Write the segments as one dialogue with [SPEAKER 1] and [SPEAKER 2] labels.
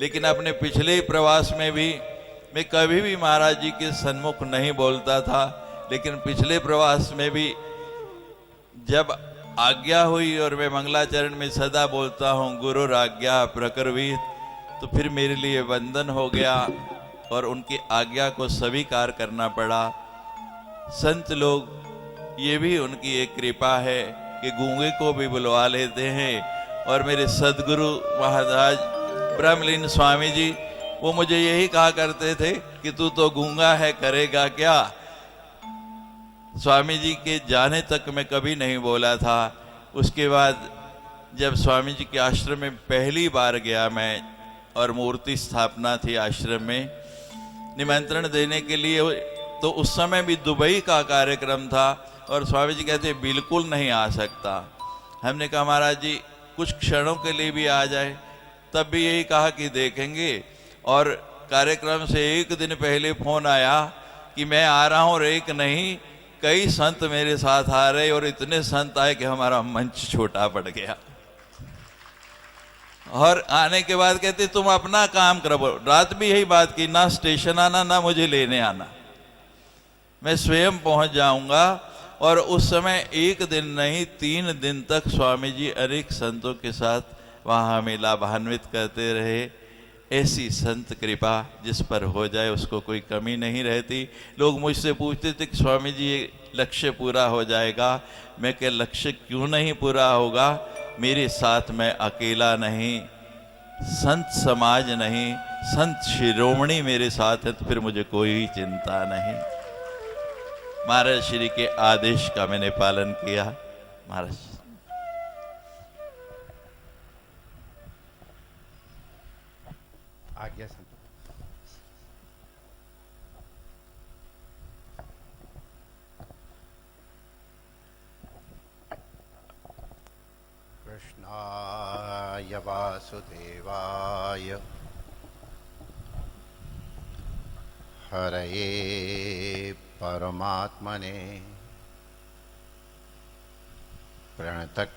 [SPEAKER 1] लेकिन अपने पिछले प्रवास में भी मैं कभी भी महाराज जी के सन्मुख नहीं बोलता था, लेकिन पिछले प्रवास में भी जब आज्ञा हुई और मैं मंगलाचरण में सदा बोलता हूँ गुरु आज्ञा प्रकरवीत, तो फिर मेरे लिए वंदन हो गया और उनकी आज्ञा को स्वीकार करना पड़ा। संत लोग ये भी उनकी एक कृपा है कि गूंगे को भी बुलवा लेते हैं। और मेरे सदगुरु महाराज ब्रह्मलीन स्वामी जी, वो मुझे यही कहा करते थे कि तू तो गूंगा है, करेगा क्या। स्वामी जी के जाने तक मैं कभी नहीं बोला था। उसके बाद जब स्वामी जी के आश्रम में पहली बार गया मैं, और मूर्ति स्थापना थी आश्रम में, निमंत्रण देने के लिए, तो उस समय भी दुबई का कार्यक्रम था और स्वामी जी कहते बिल्कुल नहीं आ सकता। हमने कहा महाराज जी कुछ क्षणों के लिए भी आ जाए, तब भी यही कहा कि देखेंगे। और कार्यक्रम से एक दिन पहले फोन आया कि मैं आ रहा हूँ, और एक नहीं कई संत मेरे साथ आ रहे, और इतने संत आए कि हमारा मंच छोटा पड़ गया। और आने के बाद कहते तुम अपना काम करो। रात भी यही बात की, ना स्टेशन आना ना मुझे लेने आना, मैं स्वयं पहुंच जाऊंगा। और उस समय एक दिन नहीं 3 दिन तक स्वामी जी अनेक संतों के साथ वहाँ हमें लाभान्वित करते रहे। ऐसी संत कृपा जिस पर हो जाए उसको कोई कमी नहीं रहती। लोग मुझसे पूछते थे कि स्वामी जी ये लक्ष्य पूरा हो जाएगा। मैं क्या लक्ष्य क्यों नहीं पूरा होगा, मेरे साथ मैं अकेला नहीं, संत समाज नहीं, संत शिरोमणि मेरे साथ है, तो फिर मुझे कोई चिंता नहीं। महाराज श्री के आदेश का मैंने पालन किया। महाराज
[SPEAKER 2] आज्ञा संत। कृष्णाय वासुदेवाय हरये परमात्मने प्रणतक्लेशनाशाय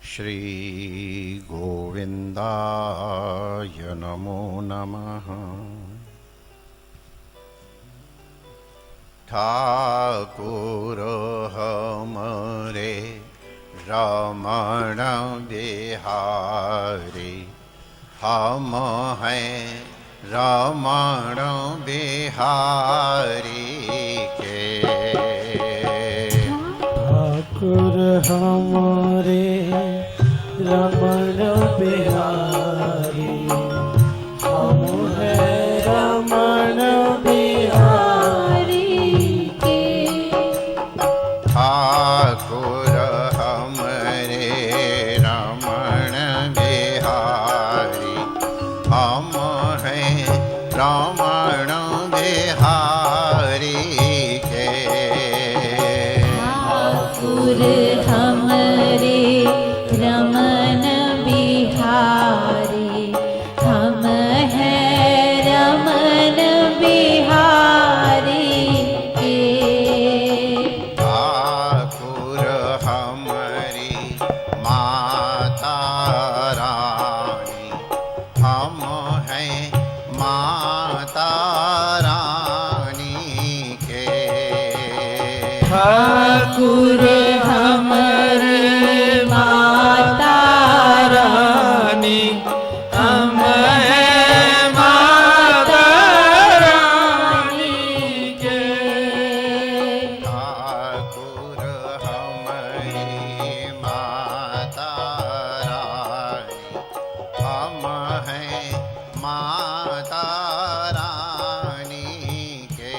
[SPEAKER 2] श्री गोविंदाय नमो नमः। ठाकुर हमरे रमण बिहारी, हम हैं रमण बिहारी के।
[SPEAKER 3] ठाकुर हमारे रमण बिहारी, हम हैं रमण बिहारी के।
[SPEAKER 2] ठाकुर हमरे रमण बिहारी, हम हैं रमण बिहारी के।
[SPEAKER 4] ठाकुर हमरे रमण बिहारी, हम हैं रमण बिहारी के।
[SPEAKER 2] ठाकुर हमारी माता रानी, हम हैं माता रानी के।
[SPEAKER 3] ठाकुर हमारे माता रानी, हम हैं माता रानी के।
[SPEAKER 2] ठाकुर हमारी माता रानी, हम हैं माता रानी के।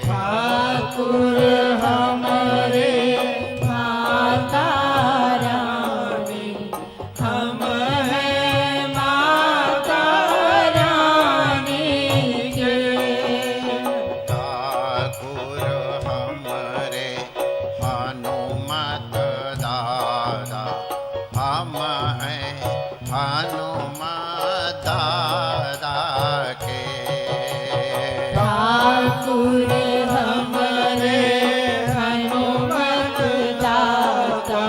[SPEAKER 3] ठाकुर हमारे माता रानी, हम हैं माता रानी के।
[SPEAKER 2] ठाकुर हमरे हनुमत दादा, हम हैं हनुमत दादा के।
[SPEAKER 3] ठाकुर हमारे हनुमत दाता,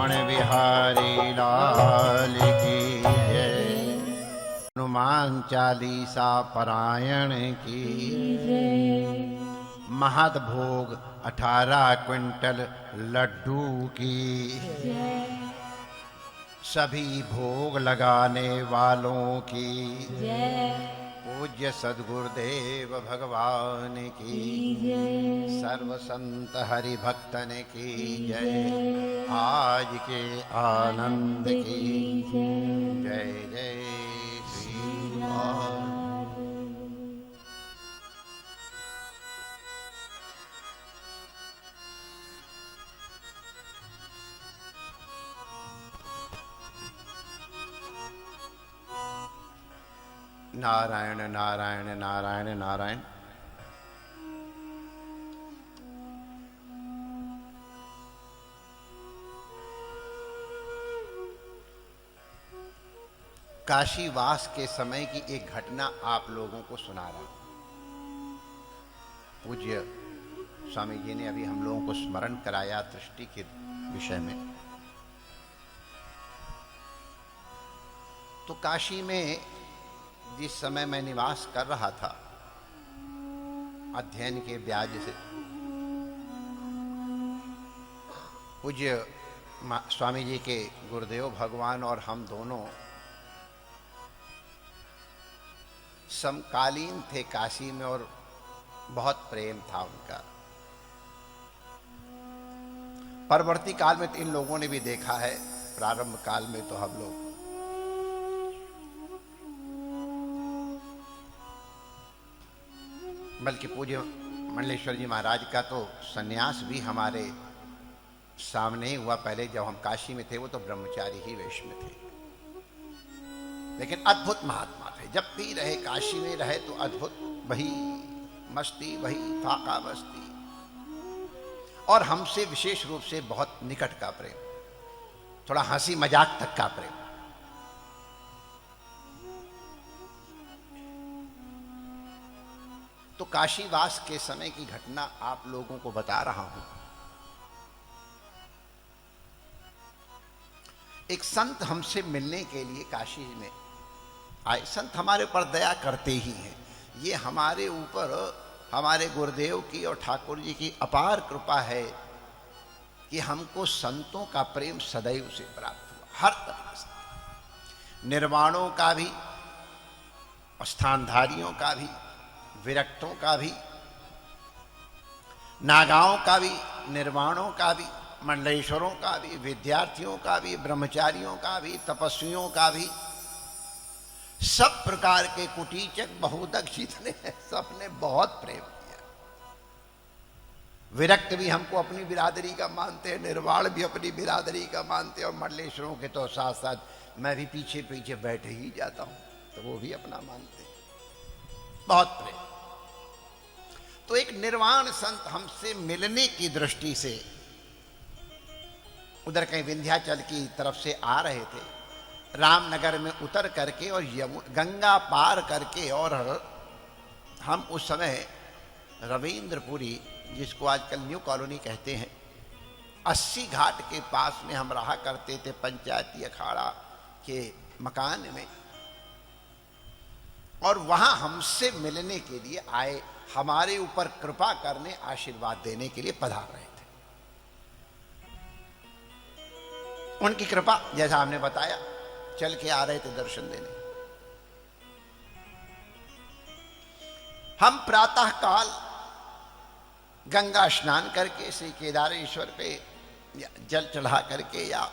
[SPEAKER 2] रमण बिहारी लाल की जय। हनुमान चालीसा पारायण की। महद भोग 18 क्विंटल लड्डू की। सभी भोग लगाने वालों की। पूज्य सद्गुरुदेव भगवान की। सर्व संत हरि भक्तन की जय। आज के आनंद की जय जय श्री राम। नारायण नारायण नारायण नारायण। काशीवास के समय की एक घटना आप लोगों को सुना रहा हूं। पूज्य स्वामी जी ने अभी हम लोगों को स्मरण कराया दृष्टि के विषय में। तो काशी में जिस समय मैं निवास कर रहा था अध्ययन के ब्याज से, पूज्य स्वामी जी के गुरुदेव भगवान और हम दोनों समकालीन थे काशी में और बहुत प्रेम था उनका। परवर्ती काल में तो इन लोगों ने भी देखा है, प्रारंभ काल में तो हम लोग बल्कि पूज्य मंडलेश्वर जी महाराज का तो सन्यास भी हमारे सामने ही हुआ। पहले जब हम काशी में थे वो तो ब्रह्मचारी ही वेश में थे, लेकिन अद्भुत महात्मा थे। जब भी रहे काशी में रहे तो अद्भुत, वही मस्ती वही फाका मस्ती, और हमसे विशेष रूप से बहुत निकट का प्रेम, थोड़ा हंसी मजाक तक का प्रेम। तो काशीवास के समय की घटना आप लोगों को बता रहा हूं। एक संत हमसे मिलने के लिए काशी में आए। संत हमारे ऊपर दया करते ही हैं। ये हमारे ऊपर हमारे गुरुदेव की और ठाकुर जी की अपार कृपा है कि हमको संतों का प्रेम सदैव से प्राप्त हुआ, हर तरह से। निर्वाणों का भी, स्थानधारियों का भी, विरक्तों का भी, नागाओं का भी, निर्वाणों का भी, मंडलेश्वरों का भी, विद्यार्थियों का भी, ब्रह्मचारियों का भी, तपस्वियों का भी, सब प्रकार के कुटीचक बहुदक जितने हैं सबने बहुत प्रेम किया। विरक्त भी हमको अपनी बिरादरी का मानते हैं, निर्वाण भी अपनी बिरादरी का मानते हैं, और मंडलेश्वरों के तो साथ साथ मैं भी पीछे पीछे बैठ ही जाता हूं तो वो भी अपना मानते हैं। बहुत प्रेम। तो एक निर्वाण संत हमसे मिलने की दृष्टि से उधर कहीं विंध्याचल की तरफ से आ रहे थे। रामनगर में उतर करके और गंगा पार करके, और हम उस समय रविंद्रपुरी, जिसको आजकल न्यू कॉलोनी कहते हैं, 80 घाट के पास में हम रहा करते थे, पंचायती अखाड़ा के मकान में। और वहां हमसे मिलने के लिए आए, हमारे ऊपर कृपा करने, आशीर्वाद देने के लिए पधार रहे थे। उनकी कृपा, जैसा हमने बताया, चल के आ रहे थे दर्शन देने। हम प्रातः काल गंगा स्नान करके श्री केदारेश्वर पे जल चढ़ा करके या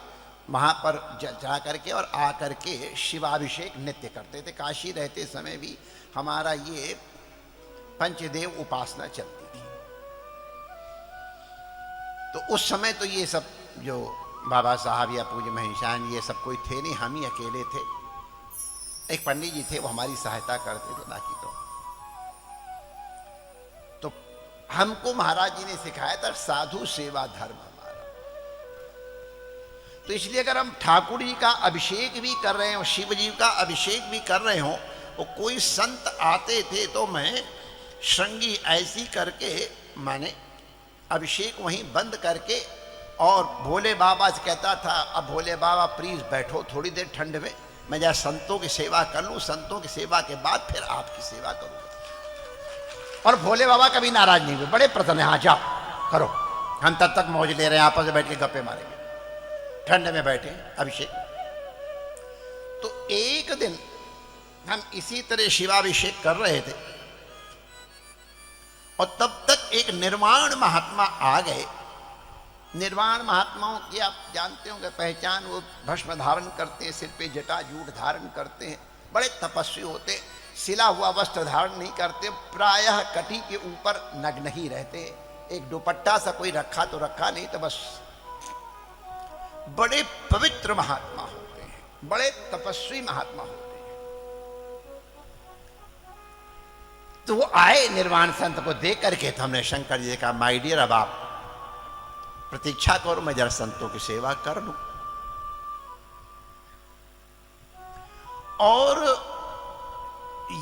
[SPEAKER 2] वहां पर जल चढ़ा करके और आ करके शिवाभिषेक नित्य करते थे। काशी रहते समय भी हमारा ये पंचदेव उपासना चलती थी। तो उस समय तो ये सब जो बाबा साहब या पूज्य महेशान ये सब कोई थे नहीं, हम ही अकेले थे। एक पंडित जी थे, वो हमारी सहायता करते थे, बाकी तो हमको महाराज जी ने सिखाया था साधु सेवा धर्म हमारा। तो इसलिए अगर हम ठाकुर जी का अभिषेक भी कर रहे हो, शिव जी का अभिषेक भी कर रहे हो, और कोई संत आते थे तो मैं श्रृंगी ऐसी करके, माने अभिषेक वहीं बंद करके और भोले बाबा से कहता था, अब भोले बाबा प्लीज बैठो थोड़ी देर ठंड में, मैं जरा संतों की सेवा कर लूं, संतों की सेवा के बाद फिर आपकी सेवा करूंगा। और भोले बाबा कभी नाराज नहीं हुए, बड़े प्रसन्न हैं, हाँ जाओ करो, हम तब तक मौज ले रहे हैं, आपस में बैठ के गप्पे मारेंगे। ठंड में बैठे अभिषेक। तो एक दिन हम इसी तरह शिवाभिषेक कर रहे थे और तब तक एक निर्वाण महात्मा आ गए। निर्वाण महात्माओं की आप जानते होंगे पहचान, वो भस्म धारण करते हैं, सिर पे जटाजूट धारण करते हैं, बड़े तपस्वी होते हैं, सिला हुआ वस्त्र धारण नहीं करते, प्रायः कटी के ऊपर नग्न ही रहते, एक दुपट्टा सा कोई रखा तो रखा, नहीं तो बस। बड़े पवित्र महात्मा होते हैं, बड़े तपस्वी महात्मा होते हैं। तो वो आए निर्वाण संत को देख करके, तो हमने शंकर जी कहा, माय डियर अब आप प्रतीक्षा करो, मैं जरा संतों की सेवा कर लूं। और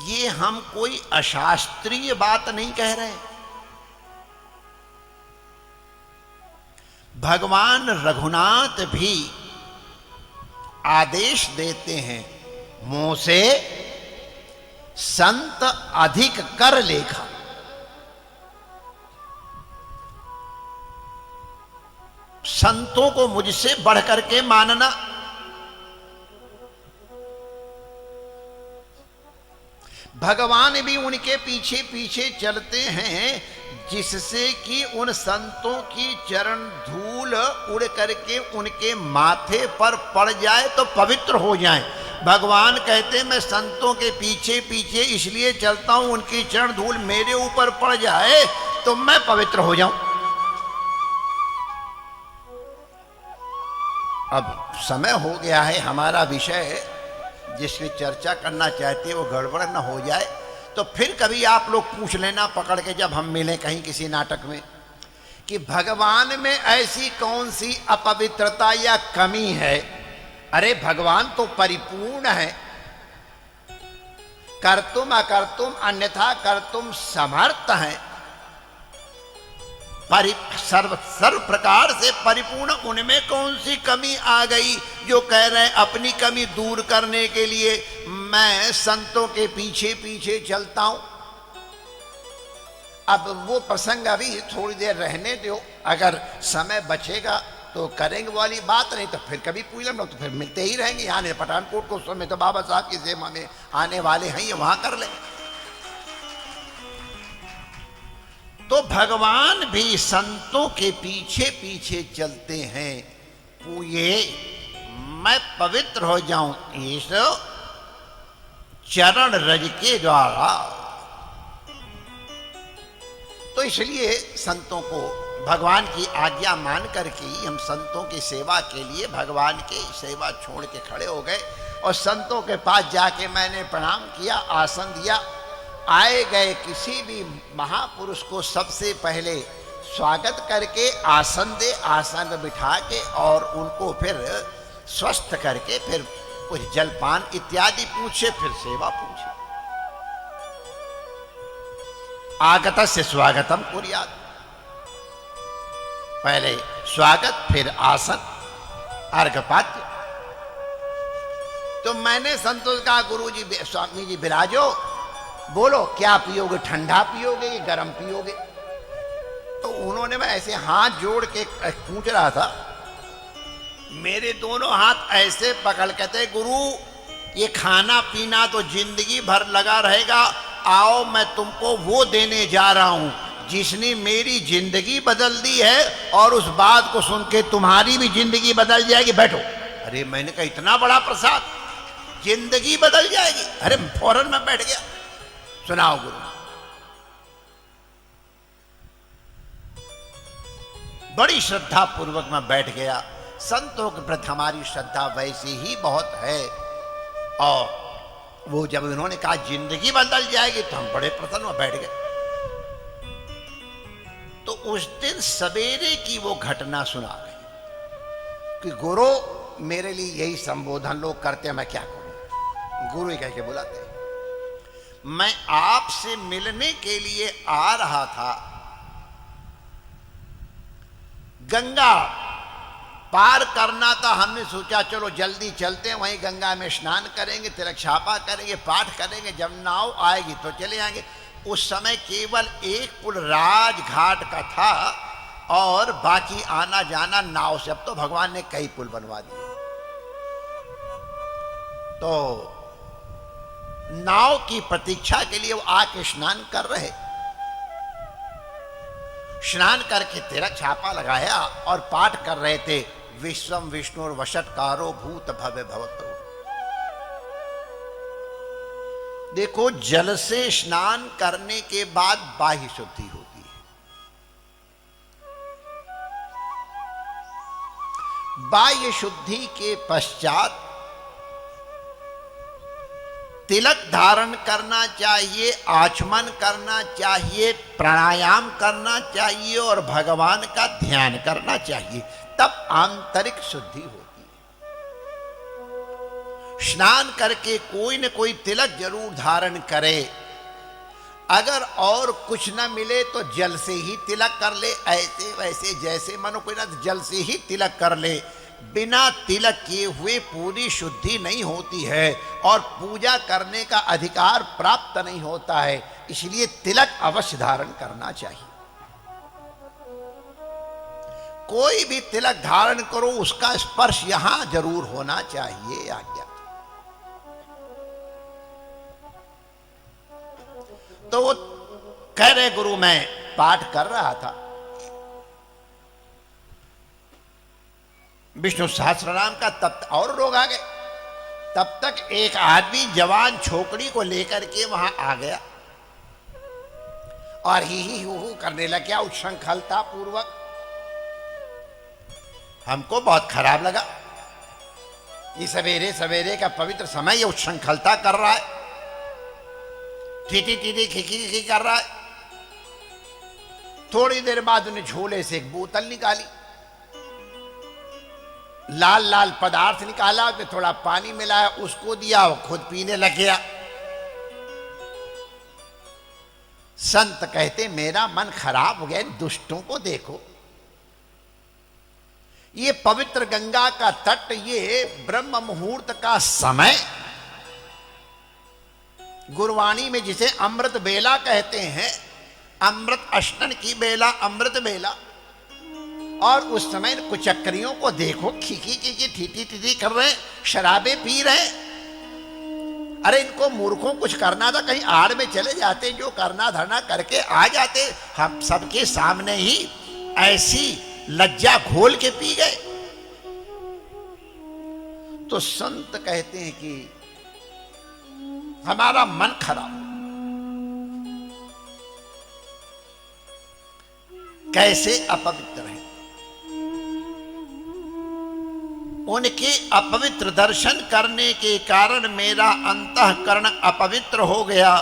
[SPEAKER 2] ये हम कोई अशास्त्रीय बात नहीं कह रहे, भगवान रघुनाथ भी आदेश देते हैं, मुंह से संत अधिक कर लेखा। संतों को मुझसे बढ़ करके मानना, भगवान भी उनके पीछे पीछे चलते हैं, जिससे कि उन संतों की चरण धूल उड़ करके उनके माथे पर पड़ जाए तो पवित्र हो जाए। भगवान कहते हैं मैं संतों के पीछे पीछे इसलिए चलता हूं, उनकी चरण धूल मेरे ऊपर पड़ जाए तो मैं पवित्र हो जाऊं। अब समय हो गया है, हमारा विषय जिसकी चर्चा करना चाहते हैं वो गड़बड़ न हो जाए, तो फिर कभी आप लोग पूछ लेना पकड़ के, जब हम मिलें कहीं किसी नाटक में, कि भगवान में ऐसी कौन सी अपवित्रता या कमी है। अरे भगवान तो परिपूर्ण है, कर्तुम अकर्तुम अन्यथा कर्तुम समर्थ है, सर्व प्रकार से परिपूर्ण, उनमें कौन सी कमी आ गई जो कह रहे हैं अपनी कमी दूर करने के लिए मैं संतों के पीछे पीछे चलता हूं। अब वो प्रसंग अभी थोड़ी देर रहने दो, अगर समय बचेगा तो करेंगे वाली बात, नहीं तो फिर कभी पूछ लेना, तो फिर मिलते ही रहेंगे। यहाँ पठानकोट को समय तो बाबा साहब की सेवा में आने वाले हैं, ये वहां कर लेंगे। तो भगवान भी संतों के पीछे पीछे चलते हैं, ये मैं पवित्र हो जाऊं इस चरण रज के द्वारा। तो इसलिए संतों को भगवान की आज्ञा मान करके हम संतों की सेवा के लिए भगवान की सेवा छोड़ के खड़े हो गए और संतों के पास जाके मैंने प्रणाम किया, आसन दिया। आए गए किसी भी महापुरुष को सबसे पहले स्वागत करके आसन दे, आसन में बिठा के और उनको फिर स्वस्थ करके फिर कुछ जलपान इत्यादि पूछे, फिर सेवा पूछे। आगतस्य स्वागतम कुर्यात्, पहले स्वागत फिर आसन अर्घपाद्य। तो मैंने संतोष कहा, गुरु जी स्वामी जी विराजो, बोलो क्या पियोगे, ठंडा पियोगे कि गर्म पियोगे। तो उन्होंने, मैं ऐसे हाथ जोड़ के पूछ रहा था, मेरे दोनों हाथ ऐसे पकड़ के थे, गुरु ये खाना पीना तो जिंदगी भर लगा रहेगा, आओ मैं तुमको वो देने जा रहा हूं जिसने मेरी जिंदगी बदल दी है, और उस बात को सुन के तुम्हारी भी जिंदगी बदल जाएगी, बैठो। अरे मैंने कहा इतना बड़ा प्रसाद, जिंदगी बदल जाएगी। अरे फौरन मैं बैठ गया, सुनाओ गुरु। बड़ी श्रद्धा पूर्वक मैं बैठ गया। संतों के प्रति हमारी श्रद्धा वैसी ही बहुत है, और वो जब उन्होंने कहा जिंदगी बदल जाएगी तो हम बड़े प्रसन्न में बैठ गए। तो उस दिन सवेरे की वो घटना सुना गई कि गुरु मेरे लिए यही संबोधन लोग करते हैं, मैं क्या करूं। गुरु ही कह के बुलाते हैं। मैं आपसे मिलने के लिए आ रहा था, गंगा पार करना था। हमने सोचा चलो जल्दी चलते हैं, वहीं गंगा में स्नान करेंगे, तिलक छापा करेंगे, पाठ करेंगे, जब नाव आएगी तो चले आएंगे। उस समय केवल एक पुल राजघाट का था और बाकी आना जाना नाव से। अब तो भगवान ने कई पुल बनवा दिए। तो नाव की प्रतीक्षा के लिए वो आके स्नान कर रहे। स्नान करके तिलक छापा लगाया और पाठ कर रहे थे, विश्वम विष्णुर वषट्कारो भूत भव्य भवतो। देखो, जल से स्नान करने के बाद बाह्य शुद्धि होती है। बाह्य शुद्धि के पश्चात तिलक धारण करना चाहिए, आचमन करना चाहिए, प्राणायाम करना चाहिए और भगवान का ध्यान करना चाहिए, तब आंतरिक शुद्धि होती है। स्नान करके कोई न कोई तिलक जरूर धारण करे। अगर और कुछ न मिले तो जल से ही तिलक कर ले, ऐसे वैसे जैसे मनो कोई ना, जल से ही तिलक कर ले। बिना तिलक किए हुए पूरी शुद्धि नहीं होती है और पूजा करने का अधिकार प्राप्त नहीं होता है। इसलिए तिलक अवश्य धारण करना चाहिए। कोई भी तिलक धारण करो, उसका स्पर्श यहां जरूर होना चाहिए। आज्ञा तो वो कह रहे, गुरु मैं पाठ कर रहा था, विष्णु सहस्त्रनाम का, तब और लोग आ गए। तब तक एक आदमी जवान छोकरी को लेकर के वहां आ गया और ही हू करने लग गया उच्छृंखलता पूर्वक। हमको बहुत खराब लगा। ये सवेरे सवेरे का पवित्र समय ये उच्छृंखलता कर रहा है, टीटी टीटी खिखी कर रहा है। थोड़ी देर बाद उन्हें झोले से एक बोतल निकाली, लाल लाल पदार्थ निकाला, फिर थोड़ा पानी मिलाया, उसको दिया, वो खुद पीने लग गया। संत कहते मेरा मन खराब हो गया, इन दुष्टों को देखो। ये पवित्र गंगा का तट, ये ब्रह्म मुहूर्त का समय, गुरवाणी में जिसे अमृत बेला कहते हैं, अमृत अष्टन की बेला, अमृत बेला। और उस समय कुचक्रियों को देखो, खीखी की ठीठी ठीठी कर रहे हैं, शराबें पी रहे हैं। अरे इनको मूर्खों कुछ करना था, कहीं आड़ में चले जाते, जो करना धरना करके आ जाते। हम सबके सामने ही ऐसी लज्जा घोल के पी गए। तो संत कहते हैं कि हमारा मन खराब। कैसे अपवित्र है? उनके अपवित्र दर्शन करने के कारण मेरा अंतःकरण अपवित्र हो गया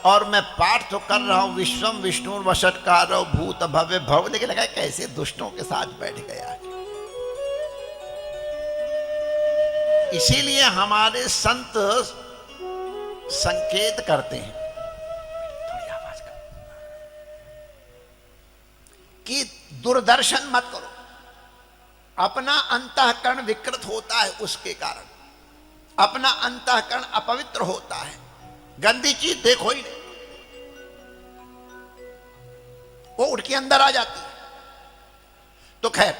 [SPEAKER 2] और मैं पाठ तो कर रहा हूं, विश्वम विष्णु वषट्कारो भूत भव्य भव, लेकिन लगा कैसे दुष्टों के साथ बैठ गया। इसीलिए हमारे संत संकेत करते हैं, थोड़ी आवाज कर, कि दुर्दर्शन मत करो। अपना अंतःकरण विकृत होता है, उसके कारण अपना अंतःकरण अपवित्र होता है। गंदी चीज देखो ही नहीं, वो उठ के अंदर आ जाती है। तो खैर,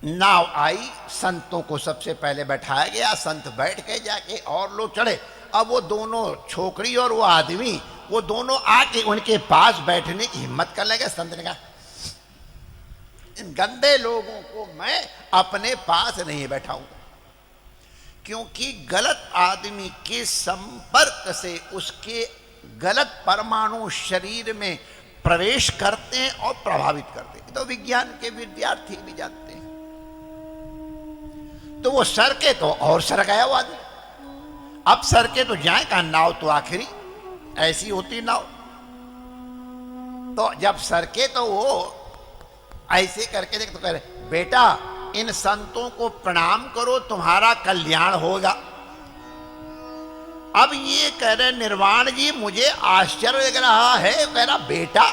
[SPEAKER 2] नाव आई, संतों को सबसे पहले बैठाया गया, संत बैठ गए जाके और लोग चढ़े। अब वो दोनों छोकरी और वो आदमी, वो दोनों आके उनके पास बैठने की हिम्मत कर लगे। संत ने कहा इन गंदे लोगों को मैं अपने पास नहीं बैठाऊंगा, क्योंकि गलत आदमी के संपर्क से उसके गलत परमाणु शरीर में प्रवेश करते हैं और प्रभावित करते हैं। तो विज्ञान के विद्यार्थी भी जानते हैं। तो वो सर के तो और सर गया वो आदमी। अब सर के तो जाए कहा, नाव तो आखिरी ऐसी होती नाव। तो जब सर के तो वो ऐसे करके देख, तो कह रहे बेटा इन संतों को प्रणाम करो, तुम्हारा कल्याण होगा। अब ये कह रहे निर्वाण जी मुझे आश्चर्य लग रहा है, कह रहा बेटा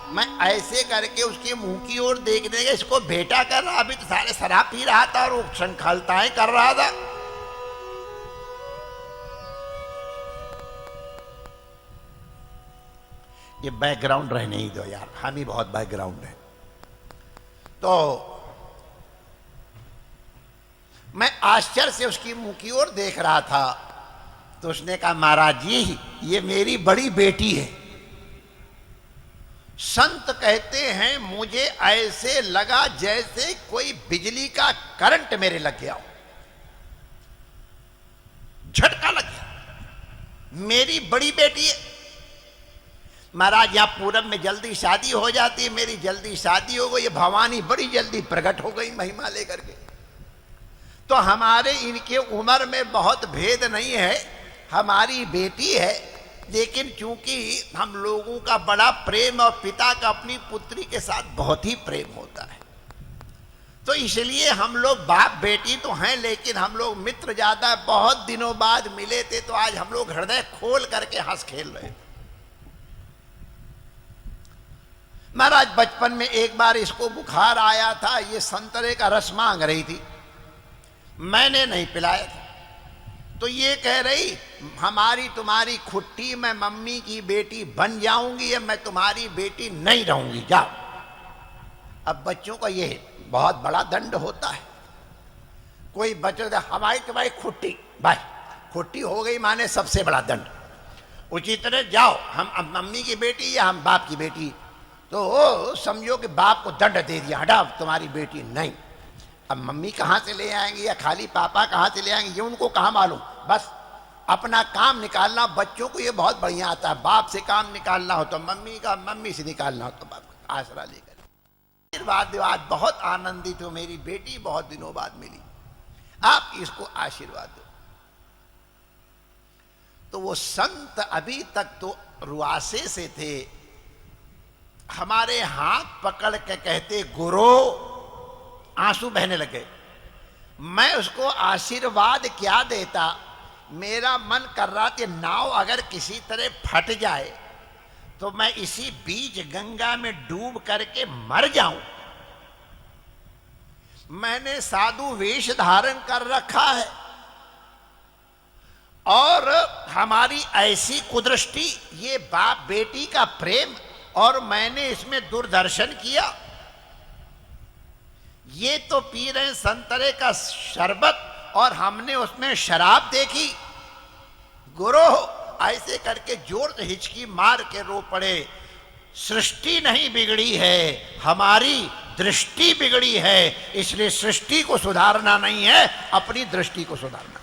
[SPEAKER 2] मैं ऐसे करके उसके मुंह की ओर देखने का, इसको बेटा कर रहा, अभी तो सारे शराब पी रहा था और वो संखलताएं कर रहा था। ये बैकग्राउंड रहने ही दो यार, हम ही बहुत बैकग्राउंड है। तो मैं आश्चर्य से उसकी मुंह की ओर देख रहा था, तो उसने कहा महाराज जी ये मेरी बड़ी बेटी है। संत कहते हैं मुझे ऐसे लगा जैसे कोई बिजली का करंट मेरे लग गया हो, झटका लग गया। मेरी बड़ी बेटी है महाराज, यहां पूरब में जल्दी शादी हो जाती है, मेरी जल्दी शादी हो गई, ये भवानी बड़ी जल्दी प्रकट हो गई महिमा लेकर के। तो हमारे इनके उम्र में बहुत भेद नहीं है, हमारी बेटी है, लेकिन चूंकि हम लोगों का बड़ा प्रेम और पिता का अपनी पुत्री के साथ बहुत ही प्रेम होता है, तो इसलिए हम लोग बाप बेटी तो हैं, लेकिन हम लोग मित्र ज्यादा, बहुत दिनों बाद मिले थे, तो आज हम लोग हृदय खोल करके हंस खेल रहे थे। महाराज बचपन में एक बार इसको बुखार आया था, ये संतरे का रस मांग रही थी, मैंने नहीं पिलाया था, तो ये कह रही हमारी तुम्हारी खुट्टी, मैं मम्मी की बेटी बन जाऊंगी या मैं तुम्हारी बेटी नहीं रहूंगी, जाओ। अब बच्चों का ये बहुत बड़ा दंड होता है, कोई बच्चा हमारी तुम्हारी खुट्टी, भाई खुट्टी हो गई माने सबसे बड़ा दंड, उसी तरह जाओ, हम मम्मी की बेटी या हम बाप की बेटी, तो समझो कि बाप को दंड दे दिया, हटा तुम्हारी बेटी नहीं। अब मम्मी कहाँ से ले आएंगे या खाली पापा कहाँ से ले आएंगे, ये उनको कहाँ मालूम, बस अपना काम निकालना। बच्चों को ये बहुत बढ़िया आता है, बाप से काम निकालना हो तो मम्मी का, मम्मी से निकालना हो तो बाप का, आसरा लेकर। आशीर्वाद बहुत आनंदित हो, मेरी बेटी बहुत दिनों बाद मिली, आप इसको आशीर्वाद दो। तो वो संत अभी तक तो रुआसे से थे, हमारे हाथ पकड़ के कहते गुरु, आंसू बहने लगे। मैं उसको आशीर्वाद क्या देता, मेरा मन कर रहा था नाव अगर किसी तरह फट जाए तो मैं इसी बीच गंगा में डूब करके मर जाऊं। मैंने साधु वेश धारण कर रखा है और हमारी ऐसी कुदृष्टि, ये बाप बेटी का प्रेम, और मैंने इसमें दुर्दर्शन किया। ये तो पी रहे संतरे का शरबत और हमने उसमें शराब देखी। गुरु ऐसे करके जोर से हिचकी मार के रो पड़े, सृष्टि नहीं बिगड़ी है, हमारी दृष्टि बिगड़ी है, इसलिए सृष्टि को सुधारना नहीं है, अपनी दृष्टि को सुधारना।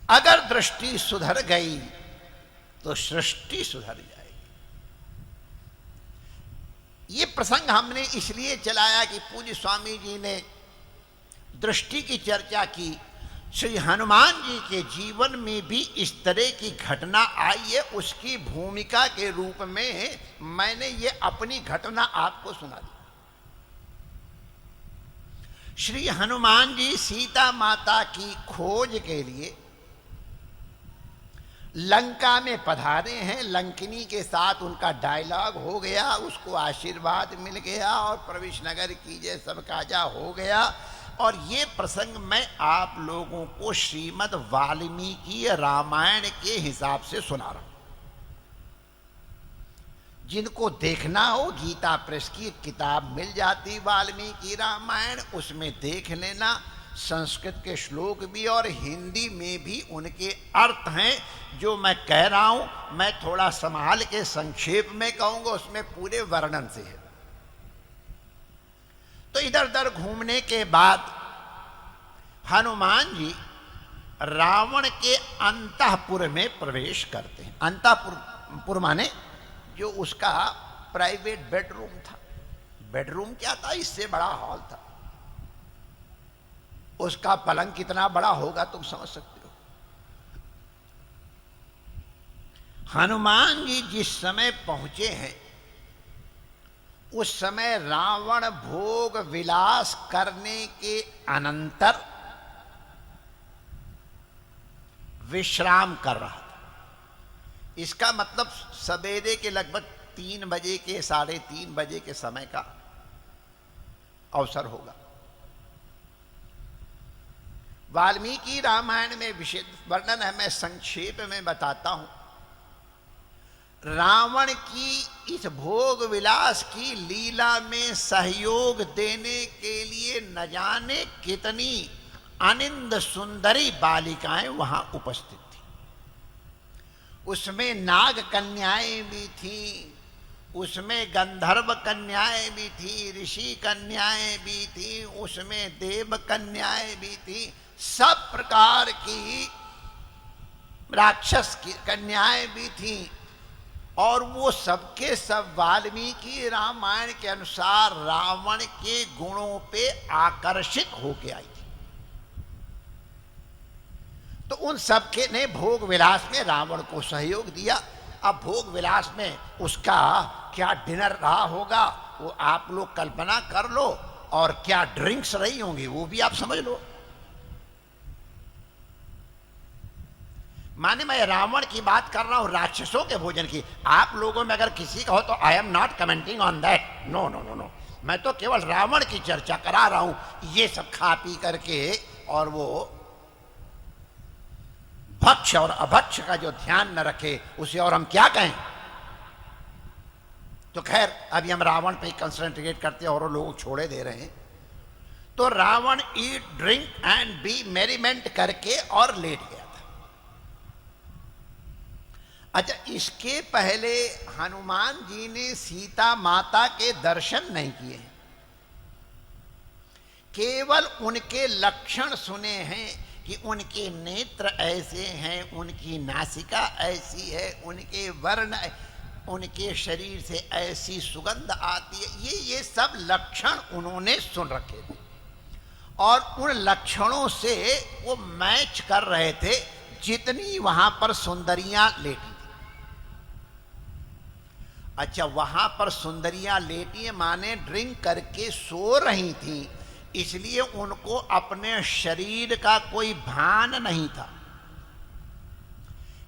[SPEAKER 2] अगर दृष्टि सुधर गई तो सृष्टि सुधर जाएगी। ये प्रसंग हमने इसलिए चलाया कि पूज्य स्वामी जी ने दृष्टि की चर्चा की। श्री हनुमान जी के जीवन में भी इस तरह की घटना आई है, उसकी भूमिका के रूप में मैंने ये अपनी घटना आपको सुना दी। श्री हनुमान जी सीता माता की खोज के लिए लंका में पधारे हैं। लंकिनी के साथ उनका डायलॉग हो गया, उसको आशीर्वाद मिल गया और प्रवेश नगर कीजिए, सब काजा हो गया। और ये प्रसंग मैं आप लोगों को श्रीमद् वाल्मीकि रामायण के हिसाब से सुना रहा हूं। जिनको देखना हो गीता प्रेस की किताब मिल जाती वाल्मीकि रामायण, उसमें देख लेना। संस्कृत के श्लोक भी और हिंदी में भी उनके अर्थ हैं। जो मैं कह रहा हूं मैं थोड़ा संभाल के संक्षेप में कहूंगा, उसमें पूरे वर्णन से है। तो इधर उधर घूमने के बाद हनुमान जी रावण के अंतःपुर में प्रवेश करते हैं। अंतःपुर माने जो उसका प्राइवेट बेडरूम था। बेडरूम क्या था, इससे बड़ा हॉल था। उसका पलंग कितना बड़ा होगा तुम समझ सकते हो। हनुमान जी जिस समय पहुंचे हैं उस समय रावण भोग विलास करने के अनंतर विश्राम कर रहा था। इसका मतलब सवेरे के लगभग 3 बजे के 3:30 बजे के समय का अवसर होगा। वाल्मीकि रामायण में विशेष वर्णन है, मैं संक्षेप में बताता हूं। रावण की इस भोग विलास की लीला में सहयोग देने के लिए न जाने कितनी अनिंद सुंदरी बालिकाएं वहां उपस्थित थी। उसमें नाग कन्याएं भी थी, उसमें गंधर्व कन्याएं भी थी, ऋषि कन्याएं भी थी, उसमें देव कन्याएं भी थी, सब प्रकार की राक्षस की कन्याएं भी थी। और वो सबके सब वाल्मीकि रामायण के अनुसार रावण के गुणों पे आकर्षित होके आई थी। तो उन सबके ने भोग विलास में रावण को सहयोग दिया। अब भोग विलास में उसका क्या डिनर रहा होगा वो आप लोग कल्पना कर लो, और क्या ड्रिंक्स रही होंगी वो भी आप समझ लो। माने मैं रावण की बात कर रहा हूं, राक्षसों के भोजन की। आप लोगों में अगर किसी का हो तो I am not commenting on that, no no no no, मैं तो केवल रावण की चर्चा करा रहा हूं। ये सब खा पी करके और वो भक्ष और अभक्ष का जो ध्यान न रखे उसे और हम क्या कहें। तो खैर अभी हम रावण पे कंसंट्रेट करते हैं और लोग छोड़े दे रहे हैं। तो Ravan eat drink and be merriment करके और लेट गया था। अच्छा, इसके पहले हनुमान जी ने सीता माता के दर्शन नहीं किए हैं, केवल उनके लक्षण सुने हैं कि उनके नेत्र ऐसे हैं, उनकी नासिका ऐसी है, उनके वर्ण, उनके शरीर से ऐसी सुगंध आती है। ये सब लक्षण उन्होंने सुन रखे थे और उन लक्षणों से वो मैच कर रहे थे जितनी वहां पर सुंदरियां लेटी थी। अच्छा, वहां पर सुंदरियां लेटी माने ड्रिंक करके सो रही थी, इसलिए उनको अपने शरीर का कोई भान नहीं था।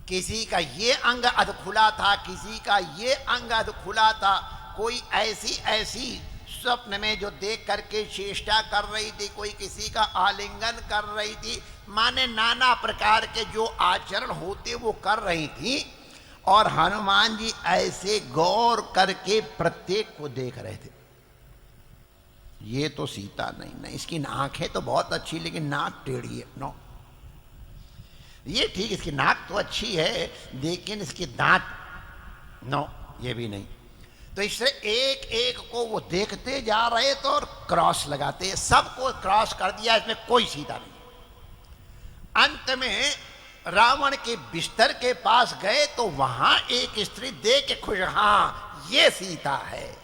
[SPEAKER 2] किसी का ये अंग अधखुला था, किसी का ये अंग अधखुला था, कोई ऐसी स्वप्न में जो देख करके चेष्टा कर रही थी, कोई किसी का आलिंगन कर रही थी, माने नाना प्रकार के जो आचरण होते वो कर रही थी। और हनुमान जी ऐसे गौर करके प्रत्येक को देख रहे थे। ये तो सीता नहीं, इसकी आंखें तो बहुत अच्छी लेकिन नाक टेढ़ी है, नो। ये ठीक, इसकी नाक तो अच्छी है लेकिन इसकी दांत, नो, ये भी नहीं। तो इससे एक एक को वो देखते जा रहे तो और क्रॉस लगाते, सबको क्रॉस कर दिया, इसमें कोई सीता नहीं। अंत में रावण के बिस्तर के पास गए तो वहां एक स्त्री देख के खुश, हाँ ये सीता है।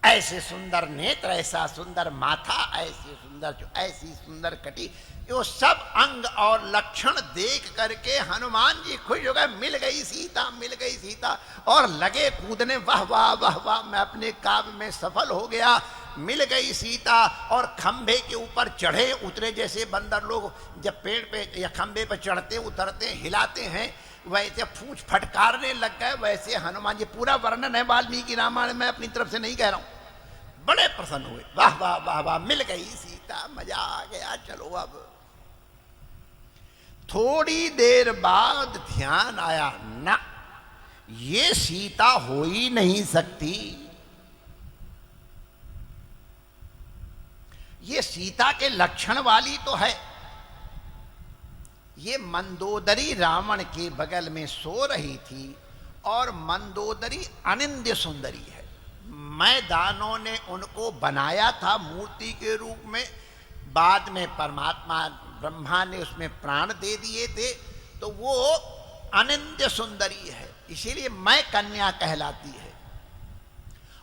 [SPEAKER 2] ऐसे सुंदर नेत्र, ऐसा सुंदर माथा, ऐसी सुंदर कटी, वो सब अंग और लक्षण देख करके हनुमान जी खुश हो गए, मिल गई सीता, मिल गई सीता। और लगे कूदने, वाह वाह वाह वाह, मैं अपने काव्य में सफल हो गया, मिल गई सीता। और खंभे के ऊपर चढ़े उतरे, जैसे बंदर लोग जब पेड़ पे या खंभे पर चढ़ते उतरते हिलाते हैं, वैसे फूंछ फटकारने लग गए। वैसे हनुमान जी, पूरा वर्णन है वाल्मीकि रामायण में, अपनी तरफ से नहीं कह रहा हूं। बड़े प्रसन्न हुए, वाह वाह वाह वाह, मिल गई सीता, मजा आ गया, चलो अब। थोड़ी देर बाद ध्यान आया, ना, ये सीता हो ही नहीं सकती, ये सीता के लक्षण वाली तो है। ये मंदोदरी रावण के बगल में सो रही थी और मंदोदरी अनिंद्य सुंदरी है। मैदानों ने उनको बनाया था मूर्ति के रूप में, बाद में परमात्मा ब्रह्मा ने उसमें प्राण दे दिए थे, तो वो अनिंद्य सुंदरी है, इसीलिए मैं कन्या कहलाती है।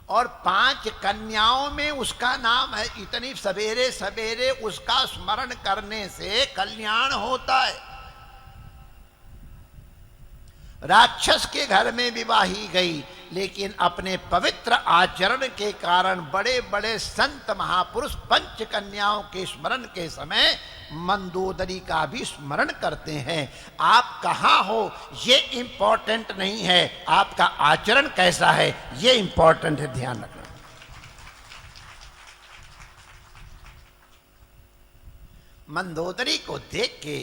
[SPEAKER 2] और 5 कन्याओं में उसका नाम है। इतनी सवेरे सवेरे उसका स्मरण करने से कल्याण होता है। राक्षस के घर में विवाही गई लेकिन अपने पवित्र आचरण के कारण बड़े बड़े संत महापुरुष पंच कन्याओं के स्मरण के समय मंदोदरी का भी स्मरण करते हैं। आप कहाँ हो ये इंपॉर्टेंट नहीं है, आपका आचरण कैसा है ये इंपॉर्टेंट है, ध्यान रखना। मंदोदरी को देख के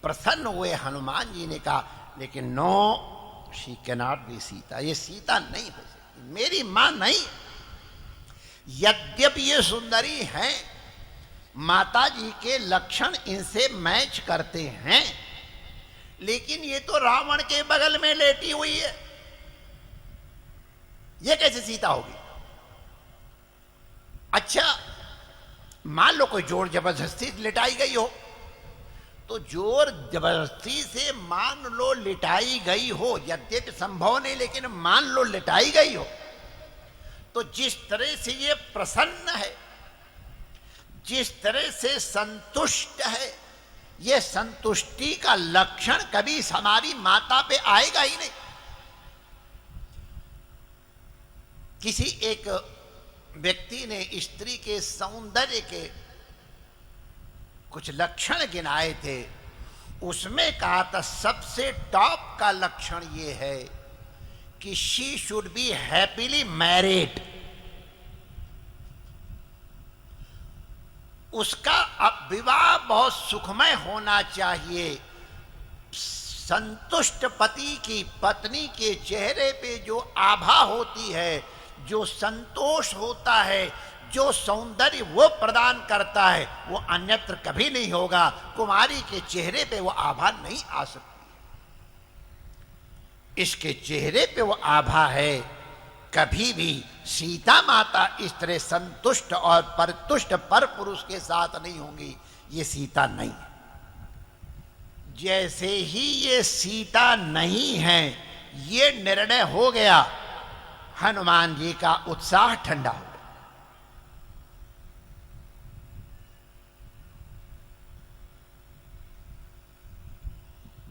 [SPEAKER 2] प्रसन्न हुए हनुमान जी ने कहा, लेकिन no she cannot be Sita, ये सीता नहीं हो सकती, मेरी मां नहीं। यद्यपि ये सुंदरी हैं, माता जी के लक्षण इनसे मैच करते हैं, लेकिन ये तो रावण के बगल में लेटी हुई है, ये कैसे सीता होगी? अच्छा मान लो कोई जोर जबरदस्ती लिटाई गई हो, तो जोर जबरदस्ती से मान लो लिटाई गई हो, यद्यपि संभव नहीं लेकिन मान लो लिटाई गई हो, तो जिस तरह से ये प्रसन्न है, जिस तरह से संतुष्ट है, ये संतुष्टि का लक्षण कभी हमारी माता पे आएगा ही नहीं। किसी एक व्यक्ति ने स्त्री के सौंदर्य के कुछ लक्षण गिनाए थे, उसमें कहा था सबसे टॉप का लक्षण ये है कि she should be happily married. उसका विवाह बहुत सुखमय होना चाहिए। संतुष्ट पति की पत्नी के चेहरे पे जो आभा होती है, जो संतोष होता है, जो सौंदर्य वो प्रदान करता है, वो अन्यत्र कभी नहीं होगा। कुमारी के चेहरे पे वो आभा नहीं आ सकती, इसके चेहरे पे वो आभा है। कभी भी सीता माता इस तरह संतुष्ट और परतुष्ट पर पुरुष के साथ नहीं होंगी, ये सीता नहीं है। जैसे ही ये सीता नहीं है ये निर्णय हो गया, हनुमान जी का उत्साह ठंडा हो गया।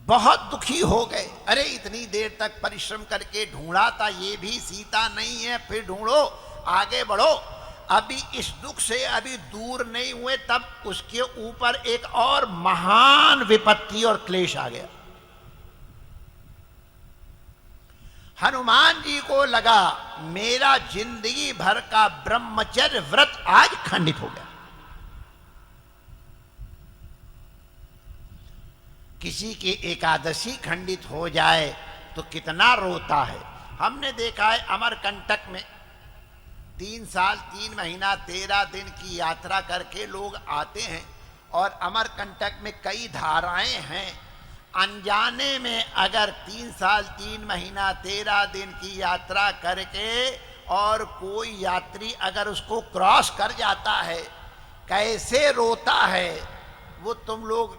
[SPEAKER 2] बहुत दुखी हो गए। अरे इतनी देर तक परिश्रम करके ढूंढा था, ये भी सीता नहीं है, फिर ढूंढो, आगे बढ़ो। अभी इस दुख से अभी दूर नहीं हुए, तब उसके ऊपर एक और महान विपत्ति और क्लेश आ गया। हनुमान जी को लगा मेरा जिंदगी भर का ब्रह्मचर्य व्रत आज खंडित हो गया। किसी की एकादशी खंडित हो जाए तो कितना रोता है। हमने देखा है अमरकंटक में 3 साल 3 महीना 13 दिन की यात्रा करके लोग आते हैं, और अमरकंटक में कई धाराएं हैं। अनजाने में अगर 3 साल 3 महीना 13 दिन की यात्रा करके और कोई यात्री अगर उसको क्रॉस कर जाता है, कैसे रोता है वो तुम लोग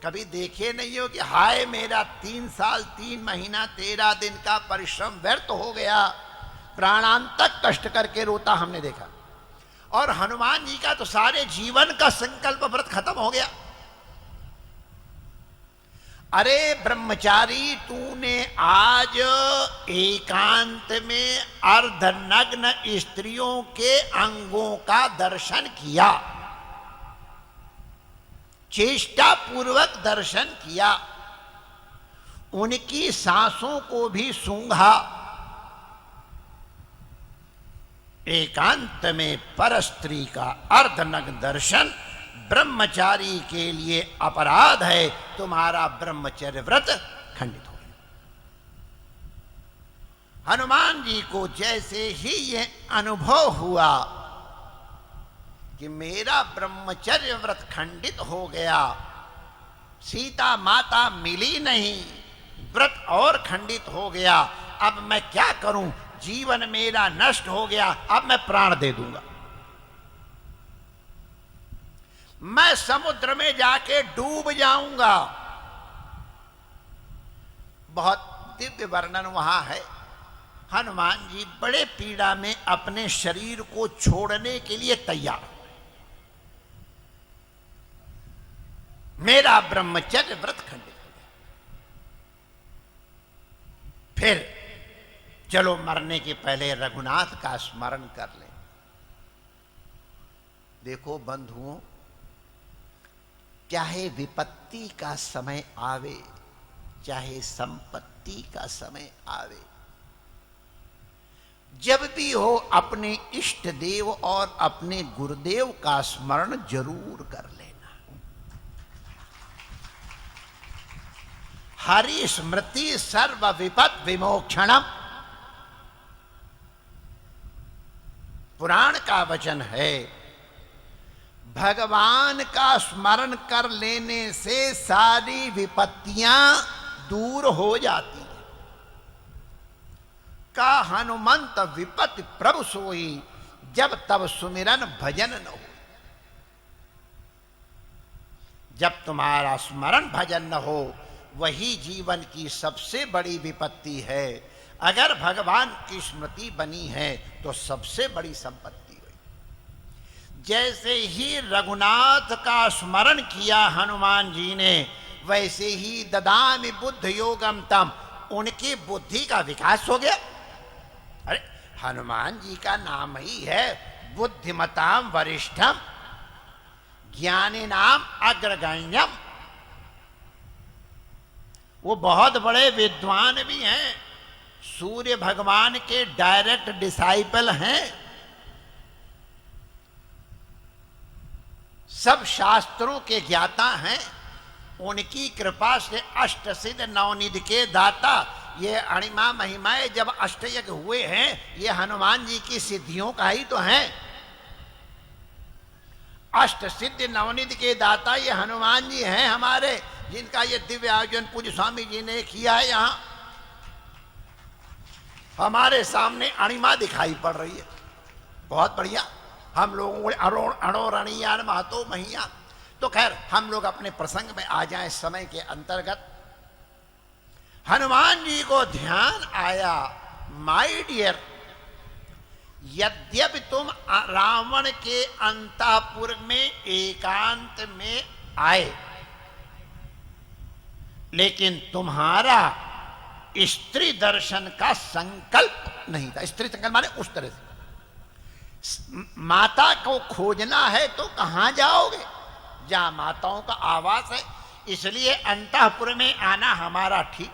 [SPEAKER 2] कभी देखे नहीं हो कि हाय मेरा 3 साल 3 महीना 13 दिन का परिश्रम व्यर्थ हो गया, प्राणांतक कष्ट करके रोता हमने देखा। और हनुमान जी का तो सारे जीवन का संकल्प व्रत खत्म हो गया। अरे ब्रह्मचारी, तूने आज एकांत में अर्धनग्न स्त्रियों के अंगों का दर्शन किया, चेष्टा पूर्वक दर्शन किया, उनकी सांसों को भी सूंघा। एकांत में परस्त्री का अर्धनग्न दर्शन ब्रह्मचारी के लिए अपराध है। तुम्हारा ब्रह्मचर्य व्रत खंडित हो गया। हनुमान जी को जैसे ही ये अनुभव हुआ कि मेरा ब्रह्मचर्य व्रत खंडित हो गया, सीता माता मिली नहीं, व्रत और खंडित हो गया, अब मैं क्या करूं, जीवन मेरा नष्ट हो गया, अब मैं प्राण दे दूंगा, मैं समुद्र में जाके डूब जाऊंगा। बहुत दिव्य वर्णन वहां है। हनुमान जी बड़े पीड़ा में अपने शरीर को छोड़ने के लिए तैयार। मेरा ब्रह्मचर्य व्रत खंडित हो गया। फिर चलो मरने के पहले रघुनाथ का स्मरण कर लें। देखो बंधुओं, चाहे विपत्ति का समय आवे, चाहे संपत्ति का समय आवे, जब भी हो अपने इष्ट देव और अपने गुरुदेव का स्मरण जरूर कर लेना। हरि स्मृति सर्व विपद विमोक्षणम, पुराण का वचन है। भगवान का स्मरण कर लेने से सारी विपत्तियां दूर हो जाती हैं। का हनुमंत विपत्ति प्रभु सोई, जब तब सुमिरन भजन न हो। जब तुम्हारा स्मरण भजन न हो, वही जीवन की सबसे बड़ी विपत्ति है। अगर भगवान की स्मृति बनी है तो सबसे बड़ी संपत्ति हुई। जैसे ही रघुनाथ का स्मरण किया हनुमान जी ने, वैसे ही ददामि बुद्ध योगम तम, उनकी बुद्धि का विकास हो गया। अरे हनुमान जी का नाम ही है बुद्धिमताम वरिष्ठम ज्ञानिनाम अग्रगण्यम। वो बहुत बड़े विद्वान भी हैं, सूर्य भगवान के डायरेक्ट डिसाइपल हैं, सब शास्त्रों के ज्ञाता हैं। उनकी कृपा से अष्ट सिद्ध नवनिधि के दाता, ये अणिमा महिमाएं जब अष्टयज्ञ हुए हैं, ये हनुमान जी की सिद्धियों का ही तो हैं। अष्ट सिद्ध नवनिधि के दाता ये हनुमान जी हैं हमारे, जिनका ये दिव्य आयोजन पूज्य स्वामी जी ने किया है। यहां हमारे सामने अणिमा दिखाई पड़ रही है, बहुत बढ़िया। हम लोगों को अणोरणीयान महतो महिया। तो खैर हम लोग अपने प्रसंग में आ जाएं समय के अंतर्गत। हनुमान जी को ध्यान आया, माय डियर, यद्यपि तुम रावण के अंतःपुर में एकांत में आए, लेकिन तुम्हारा स्त्री दर्शन का संकल्प नहीं था। स्त्री संकल्प माने उस तरह से, माता को खोजना है तो कहां जाओगे, जहां माताओं का आवास है। इसलिए अंतःपुर में आना हमारा ठीक।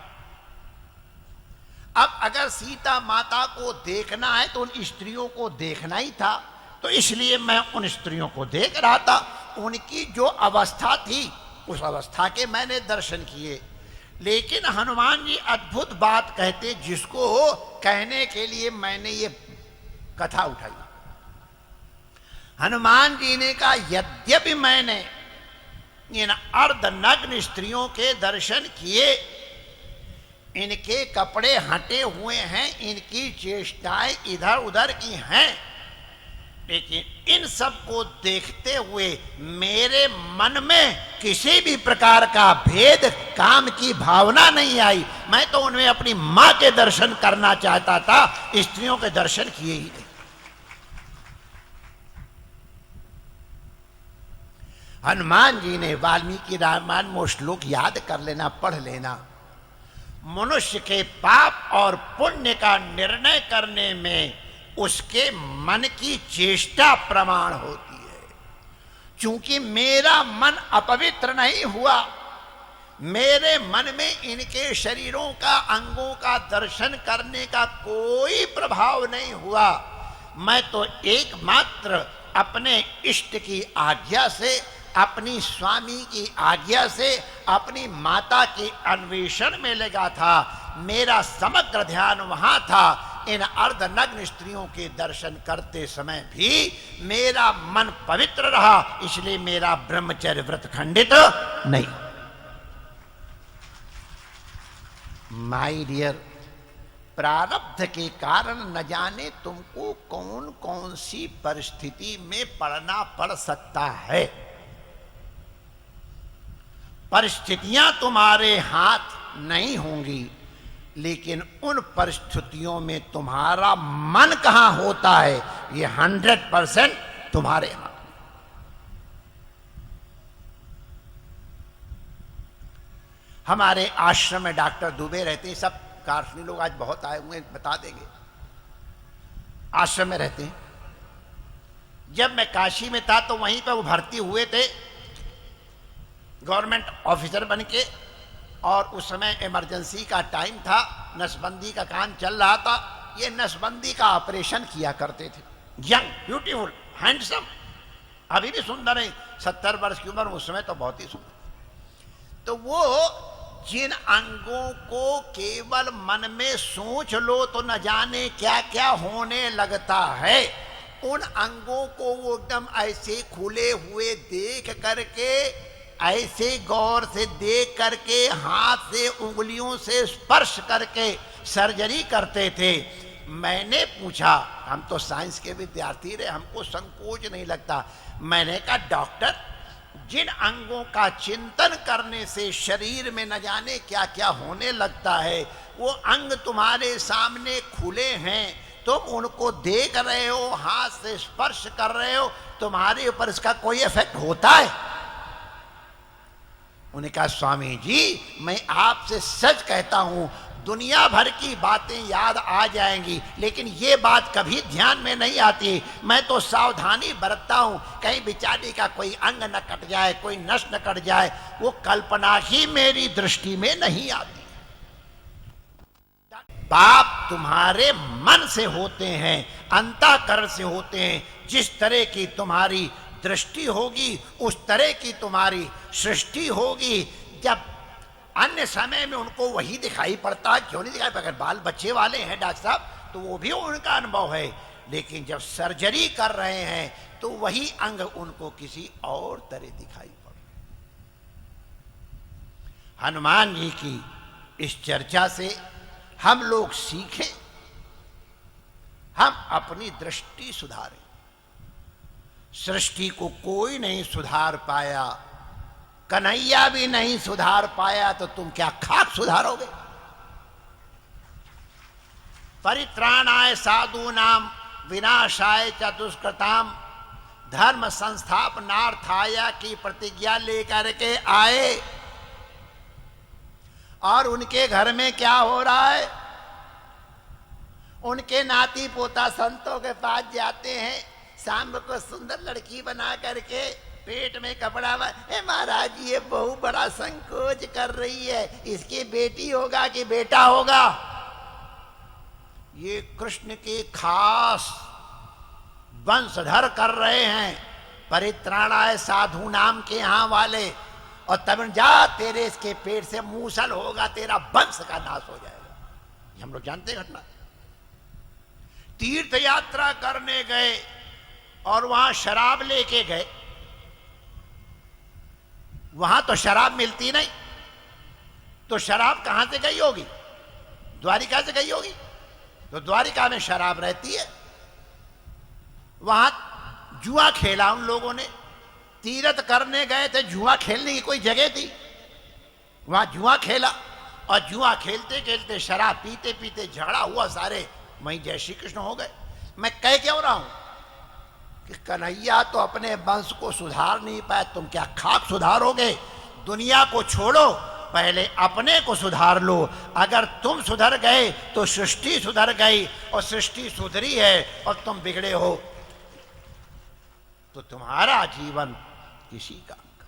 [SPEAKER 2] अब अगर सीता माता को देखना है तो उन स्त्रियों को देखना ही था, तो इसलिए मैं उन स्त्रियों को देख रहा था। उनकी जो अवस्था थी, उस अवस्था के मैंने दर्शन किए। लेकिन हनुमान जी अद्भुत बात कहते, जिसको कहने के लिए मैंने ये कथा उठाई। हनुमान जी ने कहा, यद्यपि मैंने इन अर्धनग्न स्त्रियों के दर्शन किए, इनके कपड़े हटे हुए हैं, इनकी चेष्टाएं इधर उधर की हैं, लेकिन इन सब को देखते हुए मेरे मन में किसी भी प्रकार का भेद, काम की भावना नहीं आई। मैं तो उनमें अपनी मां के दर्शन करना चाहता था, स्त्रियों के दर्शन किए ही नहीं। हनुमान जी ने वाल्मीकि रामायण में श्लोक याद कर लेना, पढ़ लेना। मनुष्य के पाप और पुण्य का निर्णय करने में उसके मन की चेष्टा प्रमाण होती है। चूंकि मेरा मन अपवित्र नहीं हुआ, मेरे मन में इनके शरीरों का, अंगों का दर्शन करने का कोई प्रभाव नहीं हुआ। मैं तो एकमात्र अपने इष्ट की आज्ञा से, अपनी स्वामी की आज्ञा से, अपनी माता के अन्वेषण में लगा था। मेरा समग्र ध्यान वहां था। इन अर्धनग्न स्त्रियों के दर्शन करते समय भी मेरा मन पवित्र रहा, इसलिए मेरा ब्रह्मचर्य व्रत खंडित नहीं। माय डियर, प्रारब्ध के कारण न जाने तुमको कौन कौन सी परिस्थिति में पड़ना पड़ सकता है। परिस्थितियां तुम्हारे हाथ नहीं होंगी, लेकिन उन परिस्थितियों में तुम्हारा मन कहां होता है, ये 100% तुम्हारे हाथ। हमारे आश्रम में डॉक्टर दुबे रहते हैं, सब काशनी लोग आज बहुत आए हुए हैं, बता देंगे, आश्रम में रहते हैं। जब मैं काशी में था तो वहीं पर वो भर्ती हुए थे गवर्नमेंट ऑफिसर बन के, और उस समय इमरजेंसी का टाइम था, नसबंदी का काम चल रहा था। ये नसबंदी का ऑपरेशन किया करते थे। यंग, ब्यूटीफुल, हैंडसम, अभी भी सुंदर है, 70 वर्ष की उम्र, उस समय तो बहुत ही सुंदर। तो वो जिन अंगों को केवल मन में सोच लो तो न जाने क्या क्या होने लगता है, उन अंगों को वो एकदम ऐसे खुले हुए देख करके, ऐसे गौर से देख करके, हाथ से उंगलियों से स्पर्श करके सर्जरी करते थे। मैंने पूछा, हम तो साइंस के विद्यार्थी रहे, हमको संकोच नहीं लगता। मैंने कहा डॉक्टर, जिन अंगों का चिंतन करने से शरीर में न जाने क्या क्या होने लगता है, वो अंग तुम्हारे सामने खुले हैं, तुम उनको देख रहे हो, हाथ से स्पर्श कर रहे हो, तुम्हारे ऊपर इसका कोई इफेक्ट होता है? उन्होंने कहा स्वामी जी, मैं आपसे सच कहता हूं, दुनिया भर की बातें याद आ जाएंगी, लेकिन ये बात कभी ध्यान में नहीं आती। मैं तो सावधानी बरतता हूं, कहीं बेचारी का कोई अंग न कट जाए, कोई नस न कट जाए, वो कल्पना ही मेरी दृष्टि में नहीं आती। पाप तुम्हारे मन से होते हैं, अंतःकरण से होते हैं। जिस तरह की तुम्हारी दृष्टि होगी, उस तरह की तुम्हारी सृष्टि होगी। जब अन्य समय में उनको वही दिखाई पड़ता है, क्यों नहीं दिखाई पड़ता? अगर बाल बच्चे वाले हैं डॉक्टर साहब, तो वो भी उनका अनुभव है, लेकिन जब सर्जरी कर रहे हैं तो वही अंग उनको किसी और तरह दिखाई पड़। हनुमान जी की इस चर्चा से हम लोग सीखें, हम अपनी दृष्टि सुधारें। सृष्टि को कोई नहीं सुधार पाया, कन्हैया भी नहीं सुधार पाया, तो तुम क्या खाक सुधारोगे? परित्राणाय साधूनाम विनाशाय च दुष्कृताम धर्म संस्थापनार्थाय की प्रतिज्ञा लेकर के आए, और उनके घर में क्या हो रहा है? उनके नाती पोता संतों के पास जाते हैं, शाम को सुंदर लड़की बना करके, पेट में कपड़ा, महाराज ये बहू बड़ा संकोच कर रही है, इसकी बेटी होगा कि बेटा होगा? ये कृष्ण के खास वंशधर कर रहे हैं, परित्राणाय साधु नाम के यहाँ वाले, और तब जा तेरे इसके पेट से मूसल होगा, तेरा वंश का नाश हो जाएगा। ये हम लोग जानते हैं घटना। तीर्थ यात्रा करने गए और वहां शराब लेके गए, वहां तो शराब मिलती नहीं, तो शराब कहां से गई होगी? द्वारिका से गई होगी, तो द्वारिका में शराब रहती है। वहां जुआ खेला उन लोगों ने, तीर्थ करने गए थे, जुआ खेलने की कोई जगह थी, वहां जुआ खेला, और जुआ खेलते खेलते शराब पीते पीते झगड़ा हुआ, सारे वहीं जय श्री कृष्ण हो गए। मैं कह क्यों रहा हूं कि कन्हैया तो अपने वंश को सुधार नहीं पाए, तुम क्या खाक सुधारोगे? दुनिया को छोड़ो, पहले अपने को सुधार लो। अगर तुम सुधर गए तो सृष्टि सुधर गई, और सृष्टि सुधरी है और तुम बिगड़े हो तो तुम्हारा जीवन किसी काम का।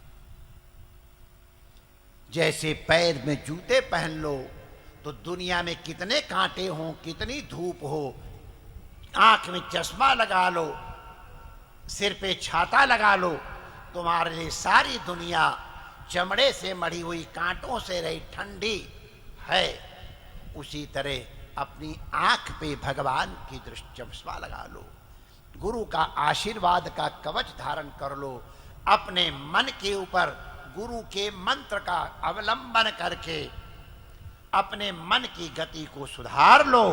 [SPEAKER 2] जैसे पैर में जूते पहन लो तो दुनिया में कितने कांटे हो, कितनी धूप हो, आंख में चश्मा लगा लो, सिर पे छाता लगा लो, तुम्हारे लिए सारी दुनिया चमड़े से मढ़ी हुई, कांटों से रही ठंडी है। उसी तरह अपनी आंख पे भगवान की दृष्टि चश्मा लगा लो, गुरु का आशीर्वाद का कवच धारण कर लो, अपने मन के ऊपर गुरु के मंत्र का अवलंबन करके अपने मन की गति को सुधार लो।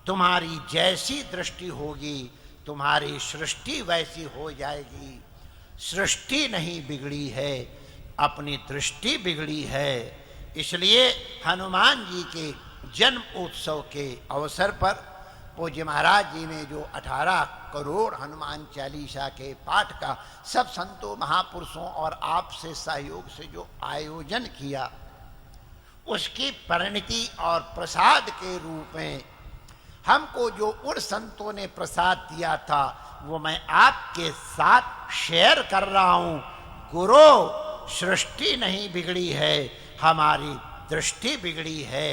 [SPEAKER 2] तुम्हारी जैसी दृष्टि होगी, तुम्हारी सृष्टि वैसी हो जाएगी। सृष्टि नहीं बिगड़ी है, अपनी दृष्टि बिगड़ी है। इसलिए हनुमान जी के जन्म उत्सव के अवसर पर पूज्य महाराज जी ने जो 18 करोड़ हनुमान चालीसा के पाठ का सब संतों महापुरुषों और आपसे सहयोग से जो आयोजन किया, उसकी परिणति और प्रसाद के रूप में हमको जो उन संतों ने प्रसाद दिया था वो मैं आपके साथ शेयर कर रहा हूं। गुरु, सृष्टि नहीं बिगड़ी है, हमारी दृष्टि बिगड़ी है।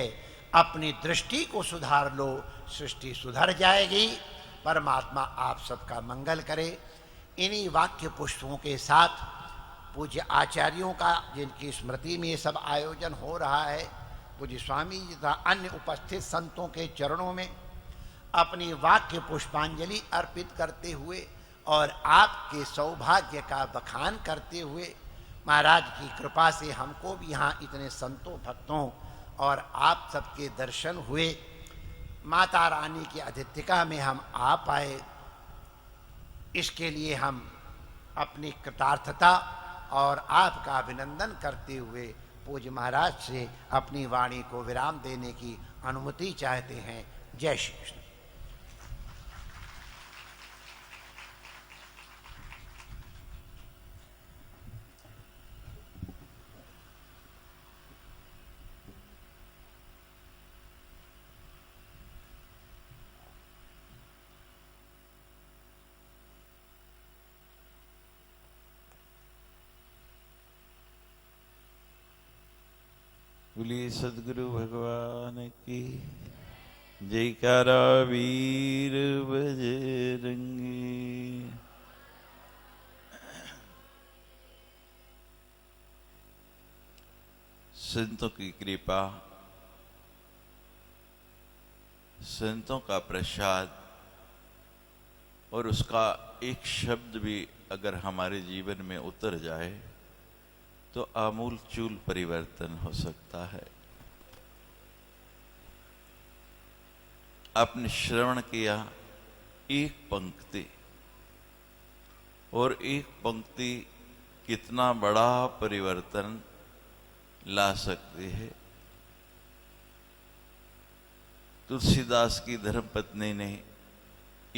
[SPEAKER 2] अपनी दृष्टि को सुधार लो, सृष्टि सुधर जाएगी। परमात्मा आप सबका मंगल करे। इन्हीं वाक्य पुष्पों के साथ पूज्य आचार्यों का, जिनकी स्मृति में ये सब आयोजन हो रहा है, पूज्य स्वामी जी तथा अन्य उपस्थित संतों के चरणों में अपनी वाक्य पुष्पांजलि अर्पित करते हुए और आपके सौभाग्य का बखान करते हुए, महाराज की कृपा से हमको भी यहाँ इतने संतों भक्तों और आप सबके दर्शन हुए। माता रानी की आतिथ्यता में हम आ पाए, इसके लिए हम अपनी कृतार्थता और आपका अभिनंदन करते हुए पूज्य महाराज से अपनी वाणी को विराम देने की अनुमति चाहते हैं। जय श्री कृष्ण।
[SPEAKER 1] बोलिए सदगुरु भगवान की जयकारा। वीर बजरंगी। संतों की कृपा, संतों का प्रसाद और उसका एक शब्द भी अगर हमारे जीवन में उतर जाए तो आमूल चूल परिवर्तन हो सकता है। आपने श्रवण किया एक पंक्ति, और एक पंक्ति कितना बड़ा परिवर्तन ला सकती है। तुलसीदास की धर्मपत्नी ने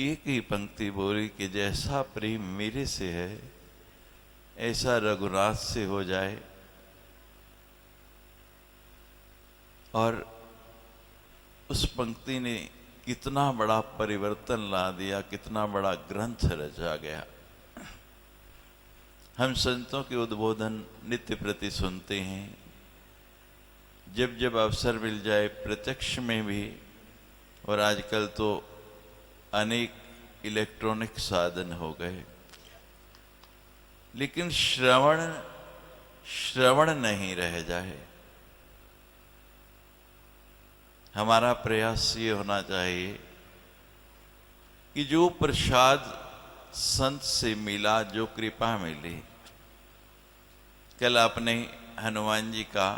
[SPEAKER 1] एक ही पंक्ति बोली कि जैसा प्रेम मेरे से है ऐसा रघुनाथ से हो जाए, और उस पंक्ति ने कितना बड़ा परिवर्तन ला दिया, कितना बड़ा ग्रंथ रचा गया। हम संतों के उद्बोधन नित्य प्रति सुनते हैं, जब जब अवसर मिल जाए प्रत्यक्ष में भी, और आजकल तो अनेक इलेक्ट्रॉनिक साधन हो गए, लेकिन श्रवण नहीं रह जाए। हमारा प्रयास ये होना चाहिए कि जो प्रसाद संत से मिला, जो कृपा मिली, कल आपने हनुमान जी का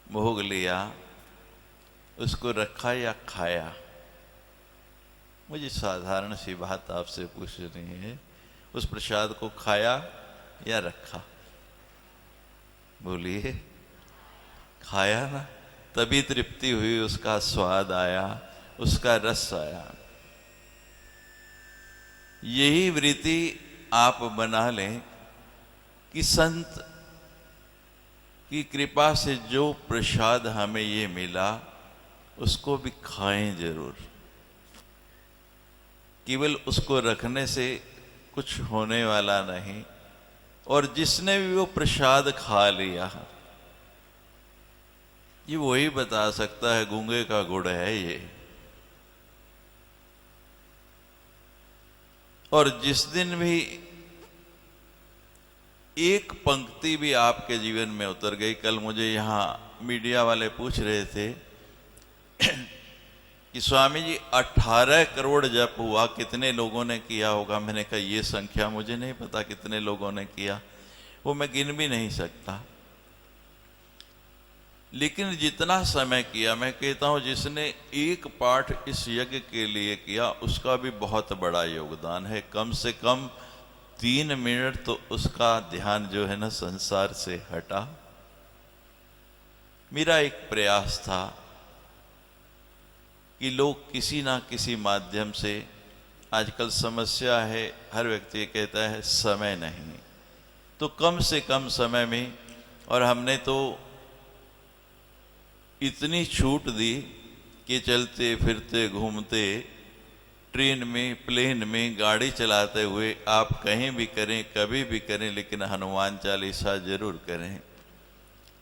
[SPEAKER 1] भोग लिया, उसको रखा या खाया? मुझे साधारण सी बात आपसे पूछनी है, उस प्रसाद को खाया या रखा? बोलिए, खाया ना, तभी तृप्ति हुई, उसका स्वाद आया, उसका रस आया। यही वृत्ति आप बना लें कि संत की कृपा से जो प्रसाद हमें ये मिला उसको भी खाएं जरूर। केवल उसको रखने से कुछ होने वाला नहीं, और जिसने भी वो प्रसाद खा लिया ये वही बता सकता है गूंगे का गुड़ है ये। और जिस दिन भी एक पंक्ति भी आपके जीवन में उतर गई, कल मुझे यहाँ मीडिया वाले पूछ रहे थे कि स्वामी जी 18 करोड़ जप हुआ, कितने लोगों ने किया होगा? मैंने कहा ये संख्या मुझे नहीं पता कितने लोगों ने किया, वो मैं गिन भी नहीं सकता, लेकिन जितना समय किया, मैं कहता हूँ जिसने एक पाठ इस यज्ञ के लिए किया उसका भी बहुत बड़ा योगदान है। कम से कम 3 मिनट तो उसका ध्यान जो है ना संसार से हटा। मेरा एक प्रयास था कि लोग किसी ना किसी माध्यम से, आजकल समस्या है, हर व्यक्ति कहता है समय नहीं, तो कम से कम समय में, और हमने तो इतनी छूट दी कि चलते फिरते घूमते, ट्रेन में, प्लेन में, गाड़ी चलाते हुए आप कहीं भी करें, कभी भी करें, लेकिन हनुमान चालीसा जरूर करें।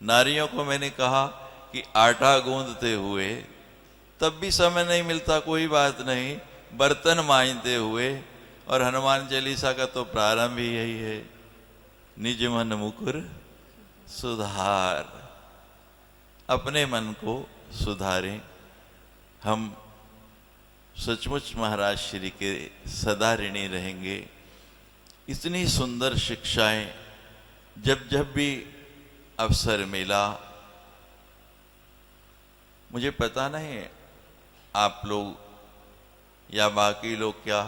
[SPEAKER 1] नारियों को मैंने कहा कि आटा गूंदते हुए, तब भी समय नहीं मिलता, कोई बात नहीं, बर्तन मांजते हुए, और हनुमान चालीसा का तो प्रारंभ ही यही है, निज मन मुकुर सुधार। अपने मन को सुधारें। हम सचमुच महाराज श्री के सदा ऋणी रहेंगे। इतनी सुंदर शिक्षाएं जब जब भी अवसर मिला, मुझे पता नहीं है आप लोग या बाकी लोग क्या,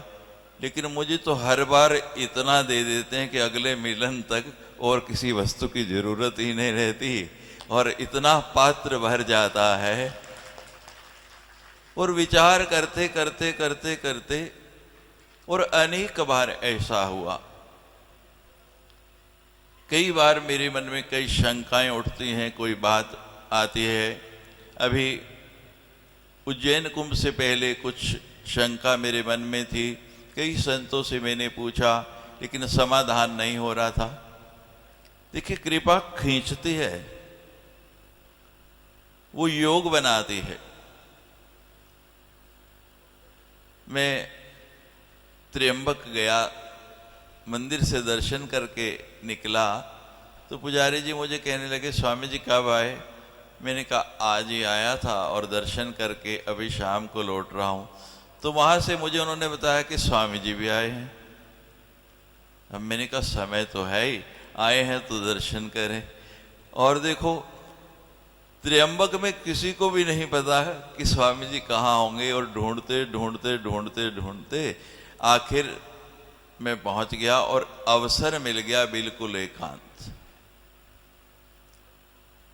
[SPEAKER 1] लेकिन मुझे तो हर बार इतना दे देते हैं कि अगले मिलन तक और किसी वस्तु की जरूरत ही नहीं रहती, और इतना पात्र भर जाता है। और विचार करते करते करते करते, और अनेक बार ऐसा हुआ, कई बार मेरे मन में कई शंकाएं उठती हैं, कोई बात आती है। अभी उज्जैन कुंभ से पहले कुछ शंका मेरे मन में थी, कई संतों से मैंने पूछा, लेकिन समाधान नहीं हो रहा था। देखिए, कृपा खींचती है, वो योग बनाती है। मैं त्र्यंबक गया, मंदिर से दर्शन करके निकला, तो पुजारी जी मुझे कहने लगे, स्वामी जी कब आए? मैंने कहा आज ही आया था और दर्शन करके अभी शाम को लौट रहा हूँ। तो वहाँ से मुझे उन्होंने बताया कि स्वामी जी भी आए हैं। अब मैंने कहा समय तो है ही, आए हैं तो दर्शन करें। और देखो, त्र्यंबक में किसी को भी नहीं पता है कि स्वामी जी कहाँ होंगे, और ढूंढते ढूंढते ढूंढते ढूंढते आखिर मैं पहुंच गया और अवसर मिल गया बिल्कुल एकांत,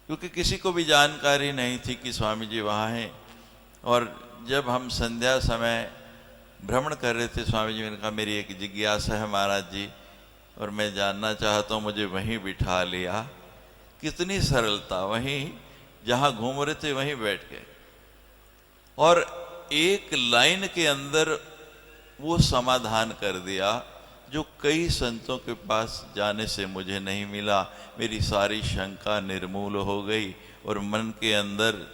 [SPEAKER 1] क्योंकि किसी को भी जानकारी नहीं थी कि स्वामी जी वहाँ हैं। और जब हम संध्या समय भ्रमण कर रहे थे, स्वामी जी ने कहा मेरी एक जिज्ञासा है महाराज जी, और मैं जानना चाहता हूँ, मुझे वहीं बिठा लिया। कितनी सरलता, वहीं जहाँ घूम रहे थे वहीं बैठ गए, और एक लाइन के अंदर वो समाधान कर दिया जो कई संतों के पास जाने से मुझे नहीं मिला। मेरी सारी शंका निर्मूल हो गई, और मन के अंदर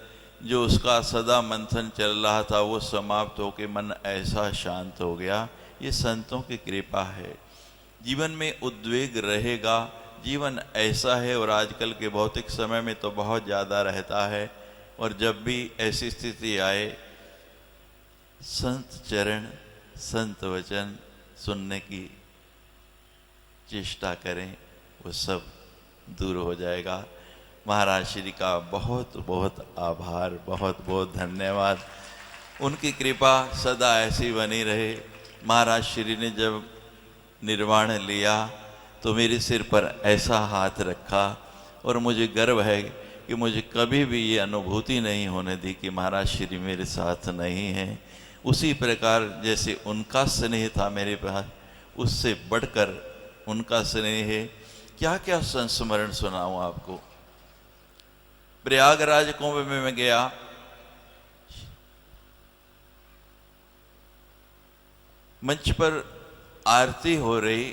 [SPEAKER 1] जो उसका सदा मंथन चल रहा था वो समाप्त होकर मन ऐसा शांत हो गया। ये संतों की कृपा है। जीवन में उद्वेग रहेगा, जीवन ऐसा है, और आजकल के भौतिक समय में तो बहुत ज़्यादा रहता है। और जब भी ऐसी स्थिति आए, संत चरण, संत वचन सुनने की चेष्टा करें, वो सब दूर हो जाएगा। महाराज श्री का बहुत बहुत आभार, बहुत बहुत धन्यवाद। उनकी कृपा सदा ऐसी बनी रहे। महाराज श्री ने जब निर्वाण लिया तो मेरे सिर पर ऐसा हाथ रखा, और मुझे गर्व है कि मुझे कभी भी ये अनुभूति नहीं होने दी कि महाराज श्री मेरे साथ नहीं हैं। उसी प्रकार जैसे उनका स्नेह था मेरे पास, उससे बढ़कर उनका स्नेह है। क्या क्या संस्मरण सुनाऊं आपको। प्रयागराज कुंभ में मैं गया, मंच पर आरती हो रही,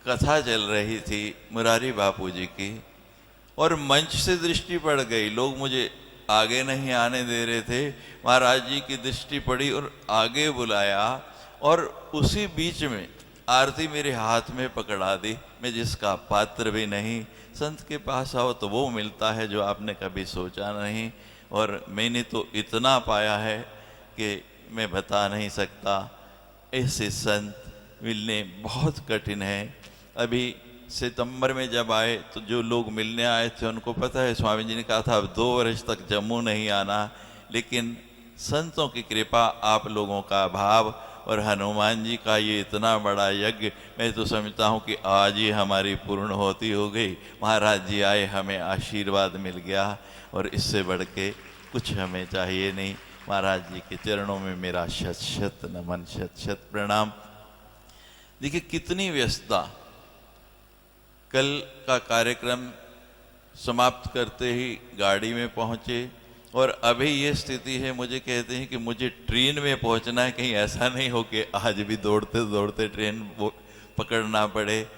[SPEAKER 1] कथा चल रही थी मुरारी बापू जी की, और मंच से दृष्टि पड़ गई। लोग मुझे आगे नहीं आने दे रहे थे, महाराज जी की दृष्टि पड़ी और आगे बुलाया, और उसी बीच में आरती मेरे हाथ में पकड़ा दी। मैं जिसका पात्र भी नहीं, संत के पास आओ तो वो मिलता है जो आपने कभी सोचा नहीं। और मैंने तो इतना पाया है कि मैं बता नहीं सकता। ऐसे संत मिलने बहुत कठिन है। अभी सितंबर में जब आए तो जो लोग मिलने आए थे उनको पता है, स्वामी जी ने कहा था अब 2 वर्ष तक जम्मू नहीं आना, लेकिन संतों की कृपा, आप लोगों का भाव और हनुमान जी का ये इतना बड़ा यज्ञ, मैं तो समझता हूँ कि आज ही हमारी पूर्ण होती हो गई। महाराज जी आए, हमें आशीर्वाद मिल गया, और इससे बढ़ के कुछ हमें चाहिए नहीं। महाराज जी के चरणों में मेरा शत शत नमन, शत शत प्रणाम। देखिए कितनी व्यस्तता। कल का कार्यक्रम समाप्त करते ही गाड़ी में पहुँचे, और अभी ये स्थिति है, मुझे कहते हैं कि मुझे ट्रेन में पहुंचना है, कहीं ऐसा नहीं हो कि आज भी दौड़ते दौड़ते ट्रेन पकड़ना पड़े।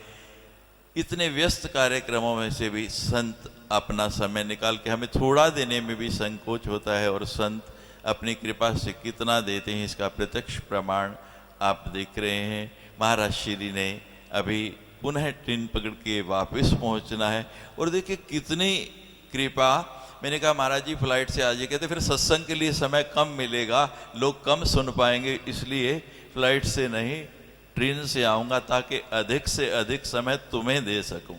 [SPEAKER 1] इतने व्यस्त कार्यक्रमों में से भी संत अपना समय निकाल के हमें थोड़ा देने में भी संकोच होता है, और संत अपनी कृपा से कितना देते हैं इसका प्रत्यक्ष प्रमाण आप देख रहे हैं। महाराज श्री ने अभी पुनः ट्रेन पकड़ के वापस पहुंचना है, और देखिए कितनी कृपा। मैंने कहा महाराज जी फ्लाइट से आ जाइए, कहते फिर सत्संग के लिए समय कम मिलेगा, लोग कम सुन पाएंगे, इसलिए फ्लाइट से नहीं ट्रेन से आऊँगा ताकि अधिक से अधिक समय तुम्हें दे सकूँ।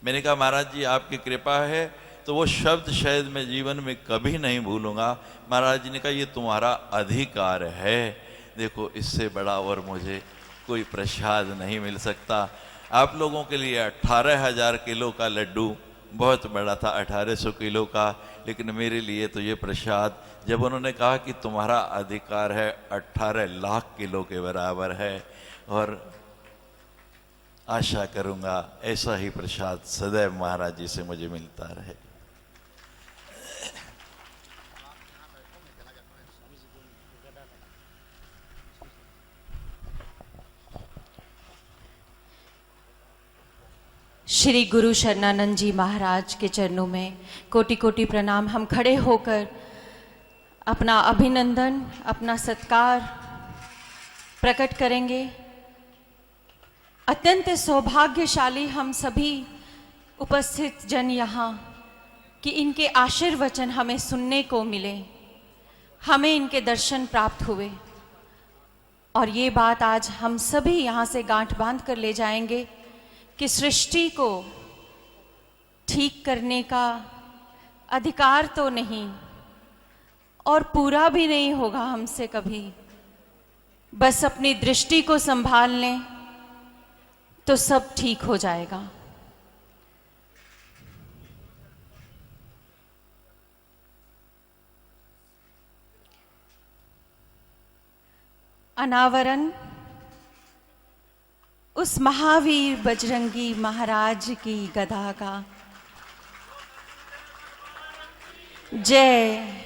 [SPEAKER 1] मैंने कहा महाराज जी आपकी कृपा है, तो वो शब्द शायद मैं जीवन में कभी नहीं भूलूंगा। महाराज जी ने कहा ये तुम्हारा अधिकार है, देखो इससे बड़ा और मुझे कोई प्रसाद नहीं मिल सकता। आप लोगों के लिए 18,000 किलो का लड्डू बहुत बड़ा था, 1800 किलो का, लेकिन मेरे लिए तो ये प्रसाद जब उन्होंने कहा कि तुम्हारा अधिकार है 18 लाख किलो के बराबर है, और आशा करूंगा ऐसा ही प्रसाद सदैव महाराज जी से मुझे मिलता रहे।
[SPEAKER 3] श्री गुरु शरणानंद जी महाराज के चरणों में कोटि कोटि प्रणाम। हम खड़े होकर अपना अभिनंदन, अपना सत्कार प्रकट करेंगे। अत्यंत सौभाग्यशाली हम सभी उपस्थित जन यहाँ कि इनके आशीर्वचन हमें सुनने को मिले, हमें इनके दर्शन प्राप्त हुए, और ये बात आज हम सभी यहाँ से गांठ बांध कर ले जाएंगे कि सृष्टि को ठीक करने का अधिकार तो नहीं, और पूरा भी नहीं होगा हमसे कभी। बस अपनी दृष्टि को संभाल लें तो सब ठीक हो जाएगा। अनावरण उस महावीर बजरंगी महाराज की गदा का। जय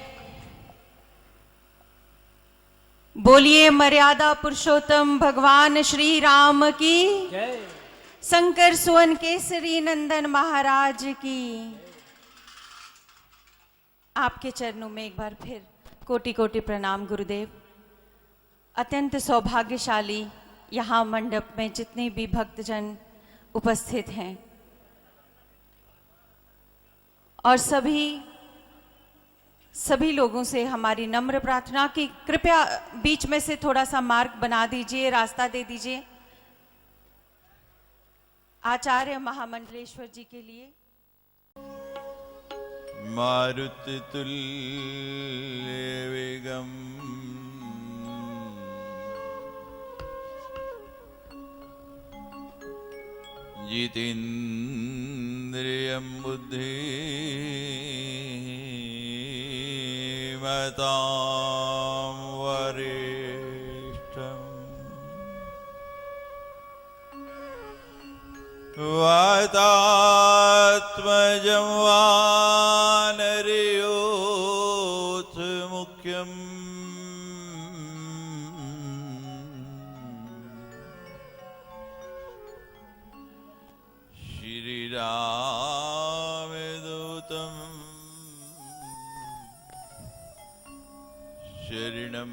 [SPEAKER 3] बोलिए मर्यादा पुरुषोत्तम भगवान श्री राम की जय। शंकर सुवन केसरी नंदन महाराज की। आपके चरणों में एक बार फिर कोटि कोटि प्रणाम गुरुदेव। अत्यंत सौभाग्यशाली यहाँ मंडप में जितने भी भक्तजन उपस्थित हैं, और सभी लोगों से हमारी नम्र प्रार्थना कि कृपया बीच में से थोड़ा सा मार्ग बना दीजिए, रास्ता दे दीजिए आचार्य महामंडलेश्वर जी के लिए।
[SPEAKER 1] मारुति तुल्य वेगम जितेन्द्रियं बुद्धिमतां वरिष्ठम् वातात्मजं वानरयोऽथ मुख्यम् श्रीरामदूतं शरणं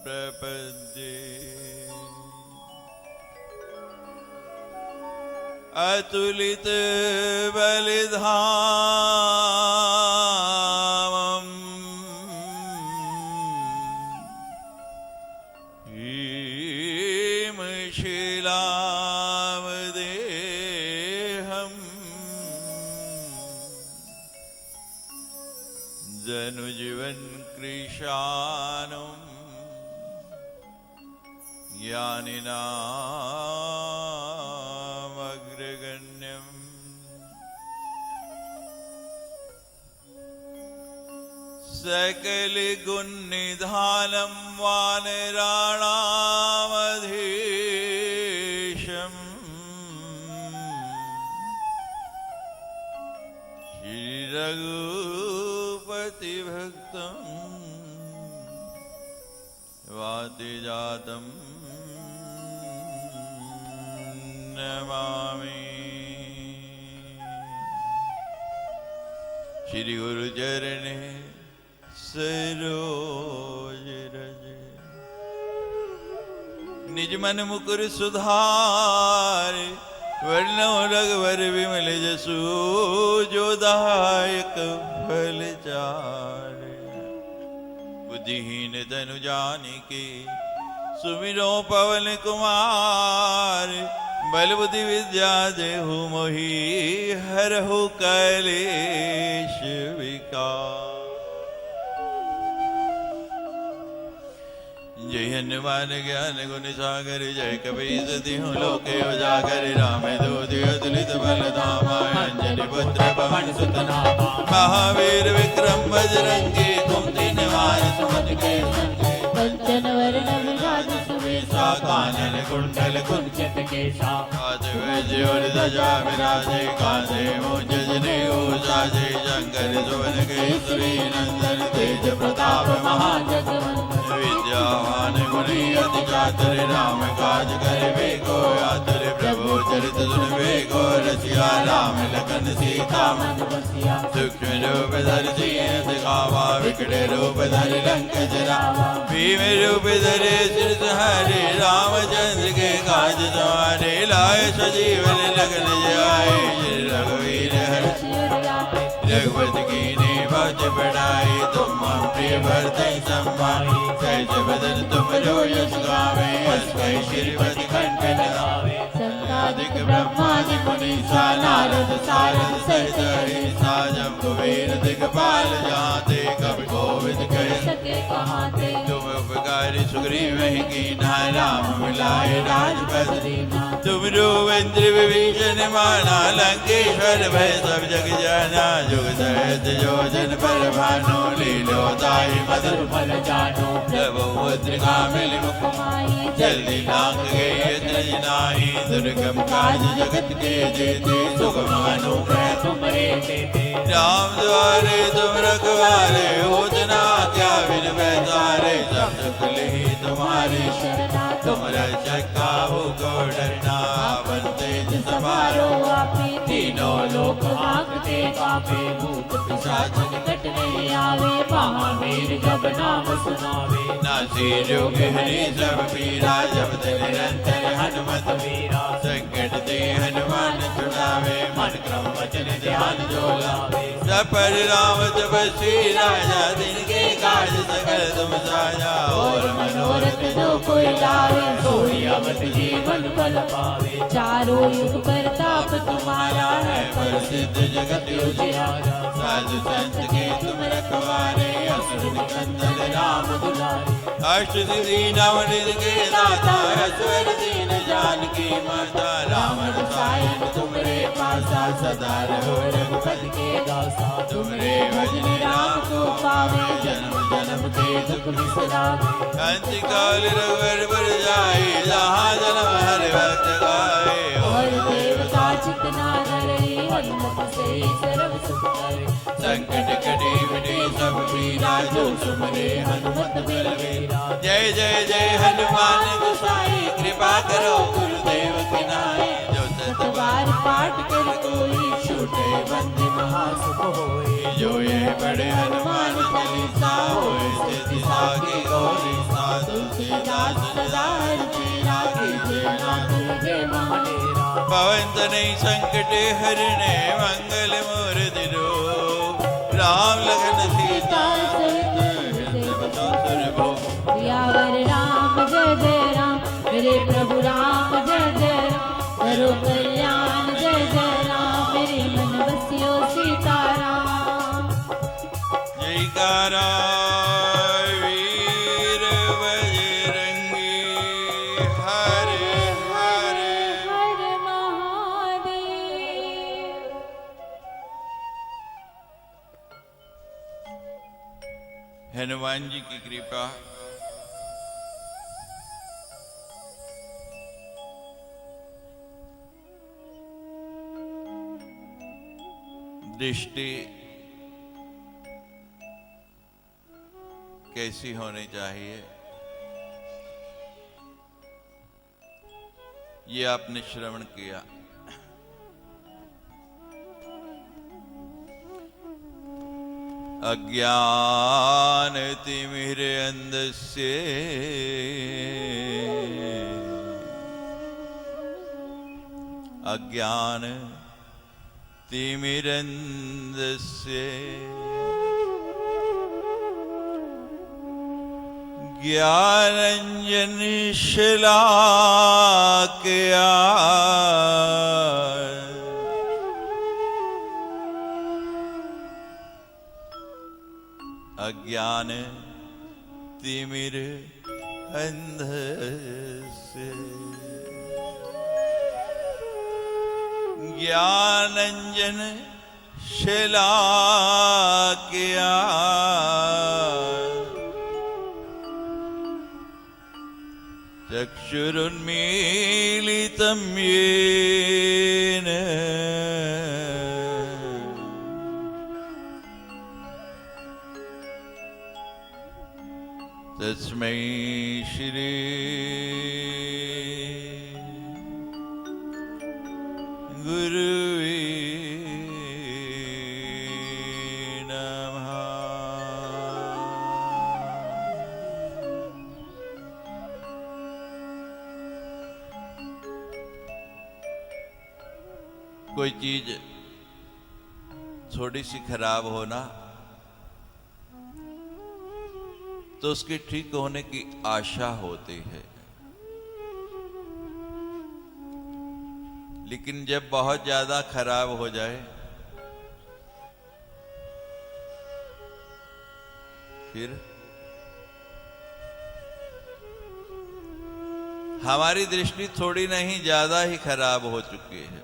[SPEAKER 1] प्रपद्ये। अतुलित बलिधामम् हेमशिलावदेहम् जनुजीवन कृशानुम् ज्ञानिनामग्रगण्यम् सकल गुण निधानं वानराणामधीशम् श्री रघुपति वाति जातं नमामि। श्री गुरु चरणे सरोज रज निज मन मुकुर सुधार वर्णो रघुवर विमल जसु जो दायक फल चार। बुद्धिहीन तनु जानिके सुमिरो पवन कुमार बल बुद्धि विद्या देहु मोहि हरहु कलेश विकार। जय हनुमान ज्ञान गुण सागर जय कबीर तिहु लोके उजागर राम दूत अतुलित बल धामा अंजनी पुत्र पवन सुत नामा। महावीर विक्रम बजरंगी कुमति निवार सुमति के संगे कंचन वरण विराज सुवेशा कानन कुंडल कुंचित केशा। हाथ वज्र ध्वजा विराजे कांधे मूंज जनेऊ साजे शंकर सुवन केसरी नंदन तेज प्रताप महाजगवंदन। विद्यावान गुणी अति चातुर राम काज करिबे को आतुर प्रभु चरित सुनबे को रसिया राम लखन सीता मन बसिया। सूक्ष्म रूप धरि सिंह दिखावा विकट रूप धरि लंक जरावा। भीम रूप धरि सिर हरे रामचंद्र के काज सवारे लाए सजीवन लखन जाए। रघुवीर हर्ष रघुपति कीन्ही बहुत बड़ाई तुम मम प्रिय भरतहि संभाई। सहज बदन तुम जो यश गावे यश कहि श्रीपति कंठ लगावे। संकादिक ब्रह्मादि मुनीसा नारद सारद सहित अहिसा जब कुबेर दिगपाल जाते कवि कोविद कह सके कहाते। तुम उपकारी सुग्रीव ही कीन्हा राम मिलाए राजपद दीन्हा। तुम इंद्र विभीषण माना लंकेश्वर भय सब जग जाना। जुग सहज जो जन पर भानु लीलो ताहि मधुर फल जानो। प्रभु मुद्रिका मिलि मुख माहि जल्दी लांग गए त्रज नाहि। दुर्गम काज जगत के जेते सुगम अनुग्रह तुमरे तेते। राम द्वारे तुम रखवारे होत न क्या बिन पैसारे। सब सुख लेहि तुम्हारी शरणा तुम रक्षक काहू को डरना। बनते समारो आपे तीनों लोक हांकते कापे। भूत पिशाच निकट नहीं आवे महावीर जब नाम सुनावे। नासी रोग हरि सब पीरा जपत निरंतर हनुमत वीरा। संकट ते हनुमान छुड़ावे मन क्रम वचन ध्यान जो लावे। सब पर राम तपस्वी राजा दिन के काज सकल तुम साजा। और मनोरथ जो कोई लावे सोई अवत जीवन फल पावे। चारों युग परताप तुम्हारा है प्रसिद्ध जगत उजियारा। साधु संत के तुम रखवारे असुर निकंदन राम दुलारे। अष्ट सिद्धि नवनिधि के दाता ऐश्वर्य दीन जानकी माता। राम रसायन तुमरे पासा सदा रहो रघुपति के दासा। तुमरे भजन राम को पावे जन्म जन्म के दुख बिसरावे। अंत काल रघुवर पुर जाए जहाँ जन्म हरि भक्त गाए। और देवता चितना धरे हनुमत से सर्व सुख करे। संकट कटे मिटे सब पीरा जो सुमरे हनुमत बलवीरा। जय जय जय हनुमान गोसाई कृपा करो गुरुदेव की नाई। जो सत बार पाठ कर कोई छूटे बंदी महासुख होए। जो ये बड़े हनुमान चालीसा होए स्थिति सागी गौरी सा। तुलसीदास सदा हरिरा कीजे नाथ जय महाडेरा। पवन तनय संकट हरणे मंगल मूर्ति रूप। राम लखन सीता सहित
[SPEAKER 4] सियावर राम जय जय राम मेरे प्रभु राम जय जय राम। करो कल्याण जय जय राम मेरे मन बसियो सीताराम।
[SPEAKER 1] जयकारा वीर बजरंगी हर हर
[SPEAKER 4] हर महादेव।
[SPEAKER 1] हनुमान जी की कृपा दृष्टि कैसी होनी चाहिए ये आपने श्रवण किया। अज्ञानतिमिरन्धस्य अज्ञानतिमिरन्धस्य ज्ञानाञ्जनशलाकया अज्ञान तिमिर अंधस्य ज्ञानांजन शलाकया चक्षुरुन्मीलितं येन तस्मै श्री गुरुवे नमः। कोई चीज थोड़ी सी खराब होना तो उसके ठीक होने की आशा होती है, लेकिन जब बहुत ज्यादा खराब हो जाए फिर हमारी दृष्टि थोड़ी नहीं ज्यादा ही खराब हो चुकी है।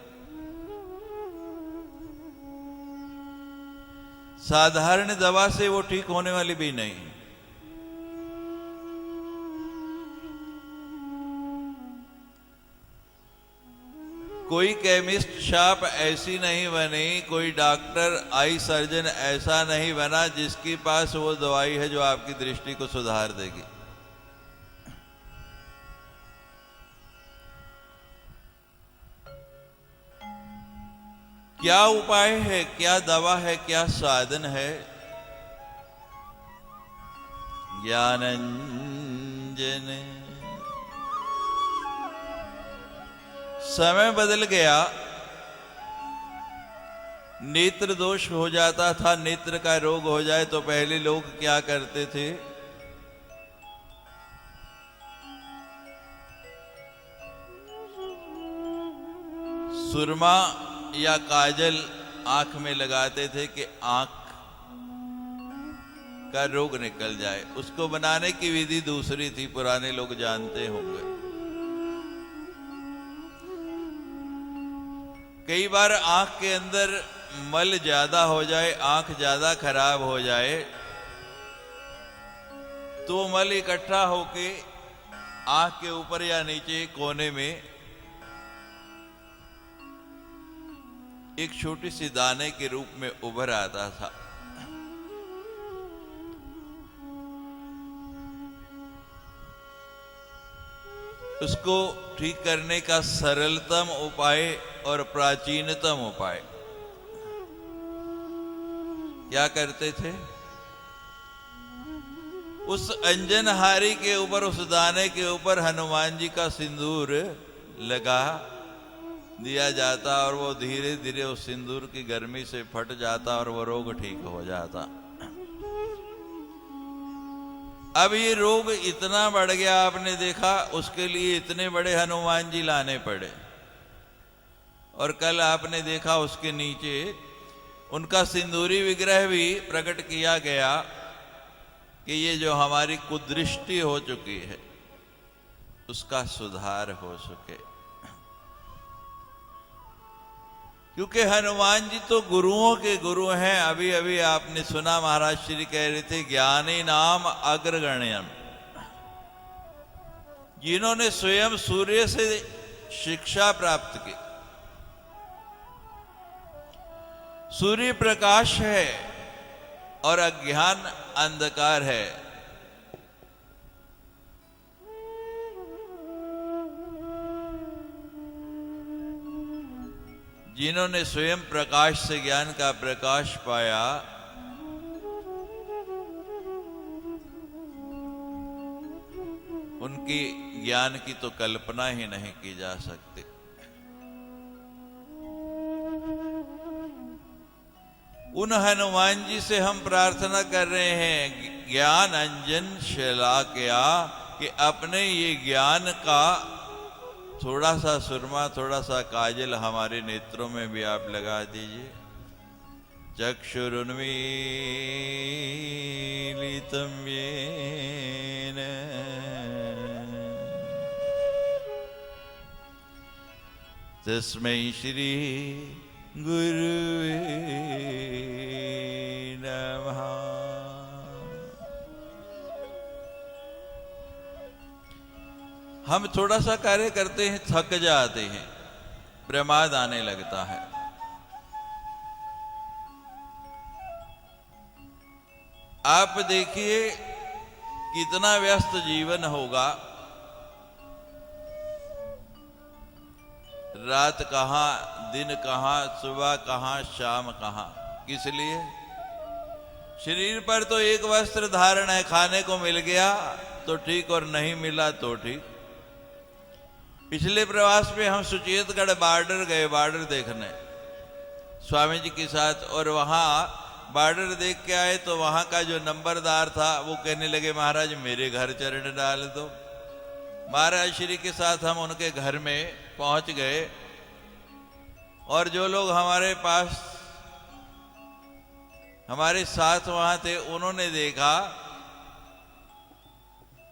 [SPEAKER 1] साधारण दवा से वो ठीक होने वाली भी नहीं। कोई केमिस्ट शॉप ऐसी नहीं बनी, कोई डॉक्टर आई सर्जन ऐसा नहीं बना जिसके पास वो दवाई है जो आपकी दृष्टि को सुधार देगी। क्या उपाय है, क्या दवा है, क्या साधन है? ज्ञानांजन। समय बदल गया, नेत्र दोष हो जाता था, नेत्र का रोग हो जाए तो पहले लोग क्या करते थे? सुरमा या काजल आंख में लगाते थे कि आंख का रोग निकल जाए। उसको बनाने की विधि दूसरी थी, पुराने लोग जानते होंगे। कई बार आंख के अंदर मल ज्यादा हो जाए, आंख ज्यादा खराब हो जाए तो मल इकट्ठा होके आंख के ऊपर या नीचे कोने में एक छोटी सी दाने के रूप में उभर आता था। उसको ठीक करने का सरलतम उपाय और प्राचीनतम उपाय क्या करते थे? उस अंजनहारी के ऊपर, उस दाने के ऊपर हनुमान जी का सिंदूर लगा दिया जाता और वो धीरे धीरे उस सिंदूर की गर्मी से फट जाता और वो रोग ठीक हो जाता। अब ये रोग इतना बढ़ गया, आपने देखा, उसके लिए इतने बड़े हनुमान जी लाने पड़े। और कल आपने देखा उसके नीचे उनका सिंदूरी विग्रह भी प्रकट किया गया कि ये जो हमारी कुदृष्टि हो चुकी है उसका सुधार हो सके। क्योंकि हनुमान जी तो गुरुओं के गुरु हैं। अभी अभी आपने सुना महाराज श्री कह रहे थे, ज्ञानी नाम अग्रगण्यम, जिन्होंने स्वयं सूर्य से शिक्षा प्राप्त की। सूर्य प्रकाश है और अज्ञान अंधकार है। जिन्होंने स्वयं प्रकाश से ज्ञान का प्रकाश पाया, उनकी ज्ञान की तो कल्पना ही नहीं की जा सकती। उन हनुमान जी से हम प्रार्थना कर रहे हैं, ज्ञान अंजन शलाकया, कि अपने ये ज्ञान का थोड़ा सा सुरमा, थोड़ा सा काजल हमारे नेत्रों में भी आप लगा दीजिए। चक्षुरुन्मीलितं येन तस्मै श्री गुरुवे नमः। हम थोड़ा सा कार्य करते हैं, थक जाते हैं, प्रमाद आने लगता है। आप देखिए कितना व्यस्त जीवन होगा, रात कहाँ, दिन कहाँ, सुबह कहाँ, शाम कहाँ। किस लिए? शरीर पर तो एक वस्त्र धारण है, खाने को मिल गया तो ठीक और नहीं मिला तो ठीक। पिछले प्रवास में हम सुचेतगढ़ बॉर्डर गए, बॉर्डर देखने स्वामी जी के साथ, और वहाँ बॉर्डर देख के आए तो वहाँ का जो नंबरदार था वो कहने लगे, महाराज मेरे घर चरण डाल दो। महाराज श्री के साथ हम उनके घर में पहुंच गए, और जो लोग हमारे पास, हमारे साथ वहां थे, उन्होंने देखा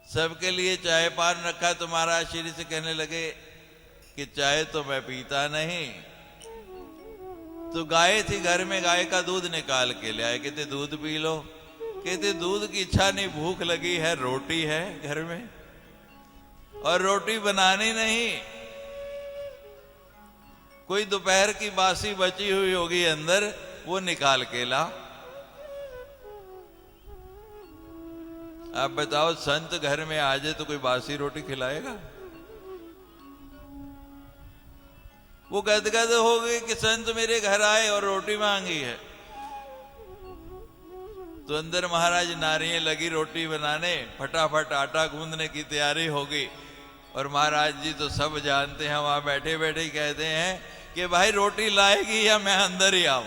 [SPEAKER 1] सबके लिए चाय पान रखा, तो महाराज श्री से कहने लगे कि चाय तो मैं पीता नहीं। तो गाय थी घर में, गाय का दूध निकाल के ले आए, कहते दूध पी लो। कहते दूध की इच्छा नहीं, भूख लगी है, रोटी है घर में, और रोटी बनानी नहीं, कोई दोपहर की बासी बची हुई होगी अंदर, वो निकाल के ला। आप बताओ, संत घर में आ जाए तो कोई बासी रोटी खिलाएगा? वो गदगद हो गए कि संत मेरे घर आए और रोटी मांगी है। तो अंदर महाराज नारियां लगी रोटी बनाने, फटाफट आटा गूंदने की तैयारी होगी, और महाराज जी तो सब जानते हैं, वहां बैठे बैठे ही कहते हैं कि भाई रोटी लाएगी या मैं अंदर ही आऊं?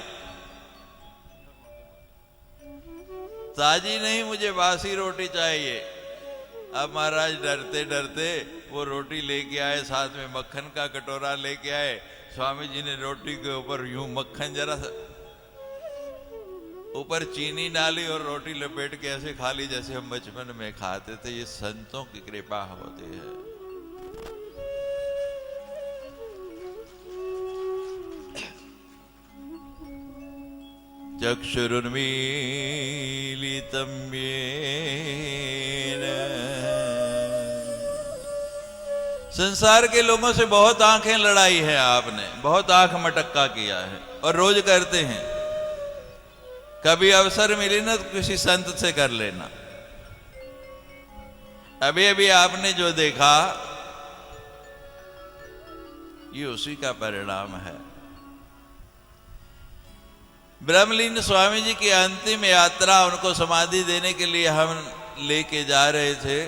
[SPEAKER 1] ताजी नहीं, मुझे बासी रोटी चाहिए। अब महाराज डरते डरते वो रोटी लेके आए, साथ में मक्खन का कटोरा लेके आए। स्वामी जी ने रोटी के ऊपर यूं मक्खन जरा सा ऊपर चीनी डाली और रोटी लपेट के ऐसे खा ली जैसे हम बचपन में खाते थे। ये संतों की कृपा होती है। चक्षुरुन्मीलितं येन। संसार के लोगों से बहुत आंखें लड़ाई है आपने, बहुत आंख मटक्का किया है, और रोज करते हैं। कभी अवसर मिले ना तो किसी संत से कर लेना। अभी अभी आपने जो देखा ये उसी का परिणाम है। ब्रह्मलीन स्वामी जी की अंतिम यात्रा, उनको समाधि देने के लिए हम लेके जा रहे थे।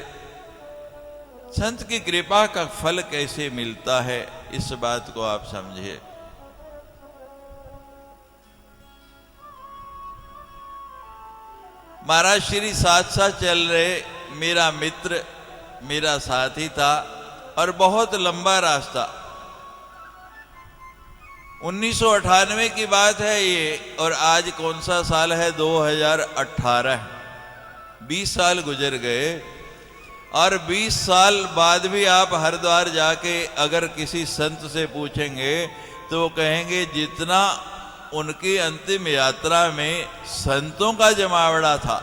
[SPEAKER 1] संत की कृपा का फल कैसे मिलता है, इस बात को आप समझिए। महाराज श्री साथ साथ चल रहे, मेरा मित्र मेरा साथी था, और बहुत लंबा रास्ता। 1998 की बात है ये, और आज कौन सा साल है? 2018। 20 साल गुजर गए, और 20 साल बाद भी आप हरिद्वार जाके अगर किसी संत से पूछेंगे तो वो कहेंगे जितना उनकी अंतिम यात्रा में संतों का जमावड़ा था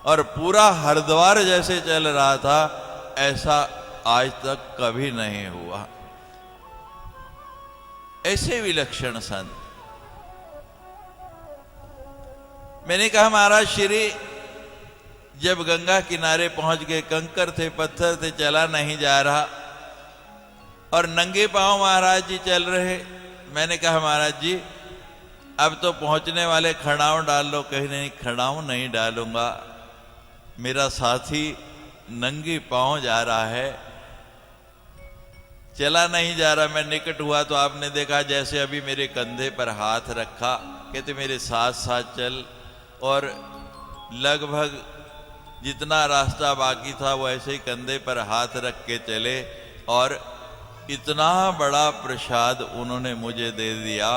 [SPEAKER 1] और पूरा हरिद्वार जैसे चल रहा था, ऐसा आज तक कभी नहीं हुआ। ऐसे विलक्षण संत। मैंने कहा महाराज श्री जब गंगा किनारे पहुंच गए, कंकर थे, पत्थर थे, चला नहीं जा रहा, और नंगे पांव महाराज जी चल रहे, मैंने कहा महाराज जी अब तो पहुंचने वाले खड़ाऊं डाल लो। कहीं नहीं, खड़ाऊं नहीं डालूंगा, मेरा साथी नंगी पांव जा रहा है, चला नहीं जा रहा। मैं निकट हुआ तो आपने देखा जैसे अभी मेरे कंधे पर हाथ रखा, कहते मेरे साथ साथ चल, और लगभग जितना रास्ता बाकी था वो ऐसे ही कंधे पर हाथ रख के चले, और इतना बड़ा प्रसाद उन्होंने मुझे दे दिया,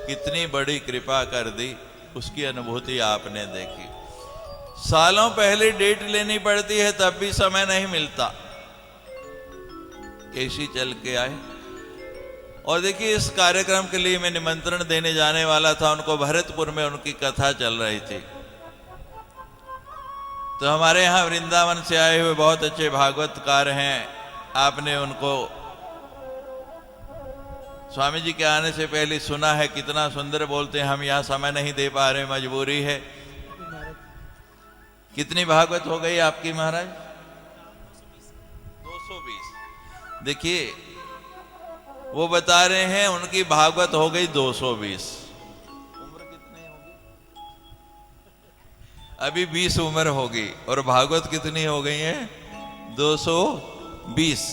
[SPEAKER 1] कितनी बड़ी कृपा कर दी, उसकी अनुभूति आपने देखी। सालों पहले डेट लेनी पड़ती है तब भी समय नहीं मिलता, कैसी चल के आए। और देखिए इस कार्यक्रम के लिए मैं निमंत्रण देने जाने वाला था, उनको भरतपुर में उनकी कथा चल रही थी। तो हमारे यहाँ वृंदावन से आए हुए बहुत अच्छे भागवतकार हैं, आपने उनको स्वामी जी के आने से पहले सुना है, कितना सुंदर बोलते हैं। हम यहाँ समय नहीं दे पा रहे, मजबूरी है। कितनी भागवत हो गई आपकी महाराज? 220। देखिए वो बता रहे हैं उनकी भागवत हो गई 220। उम्र कितनी होगी? अभी 20 उम्र होगी, और भागवत कितनी हो गई है? 220।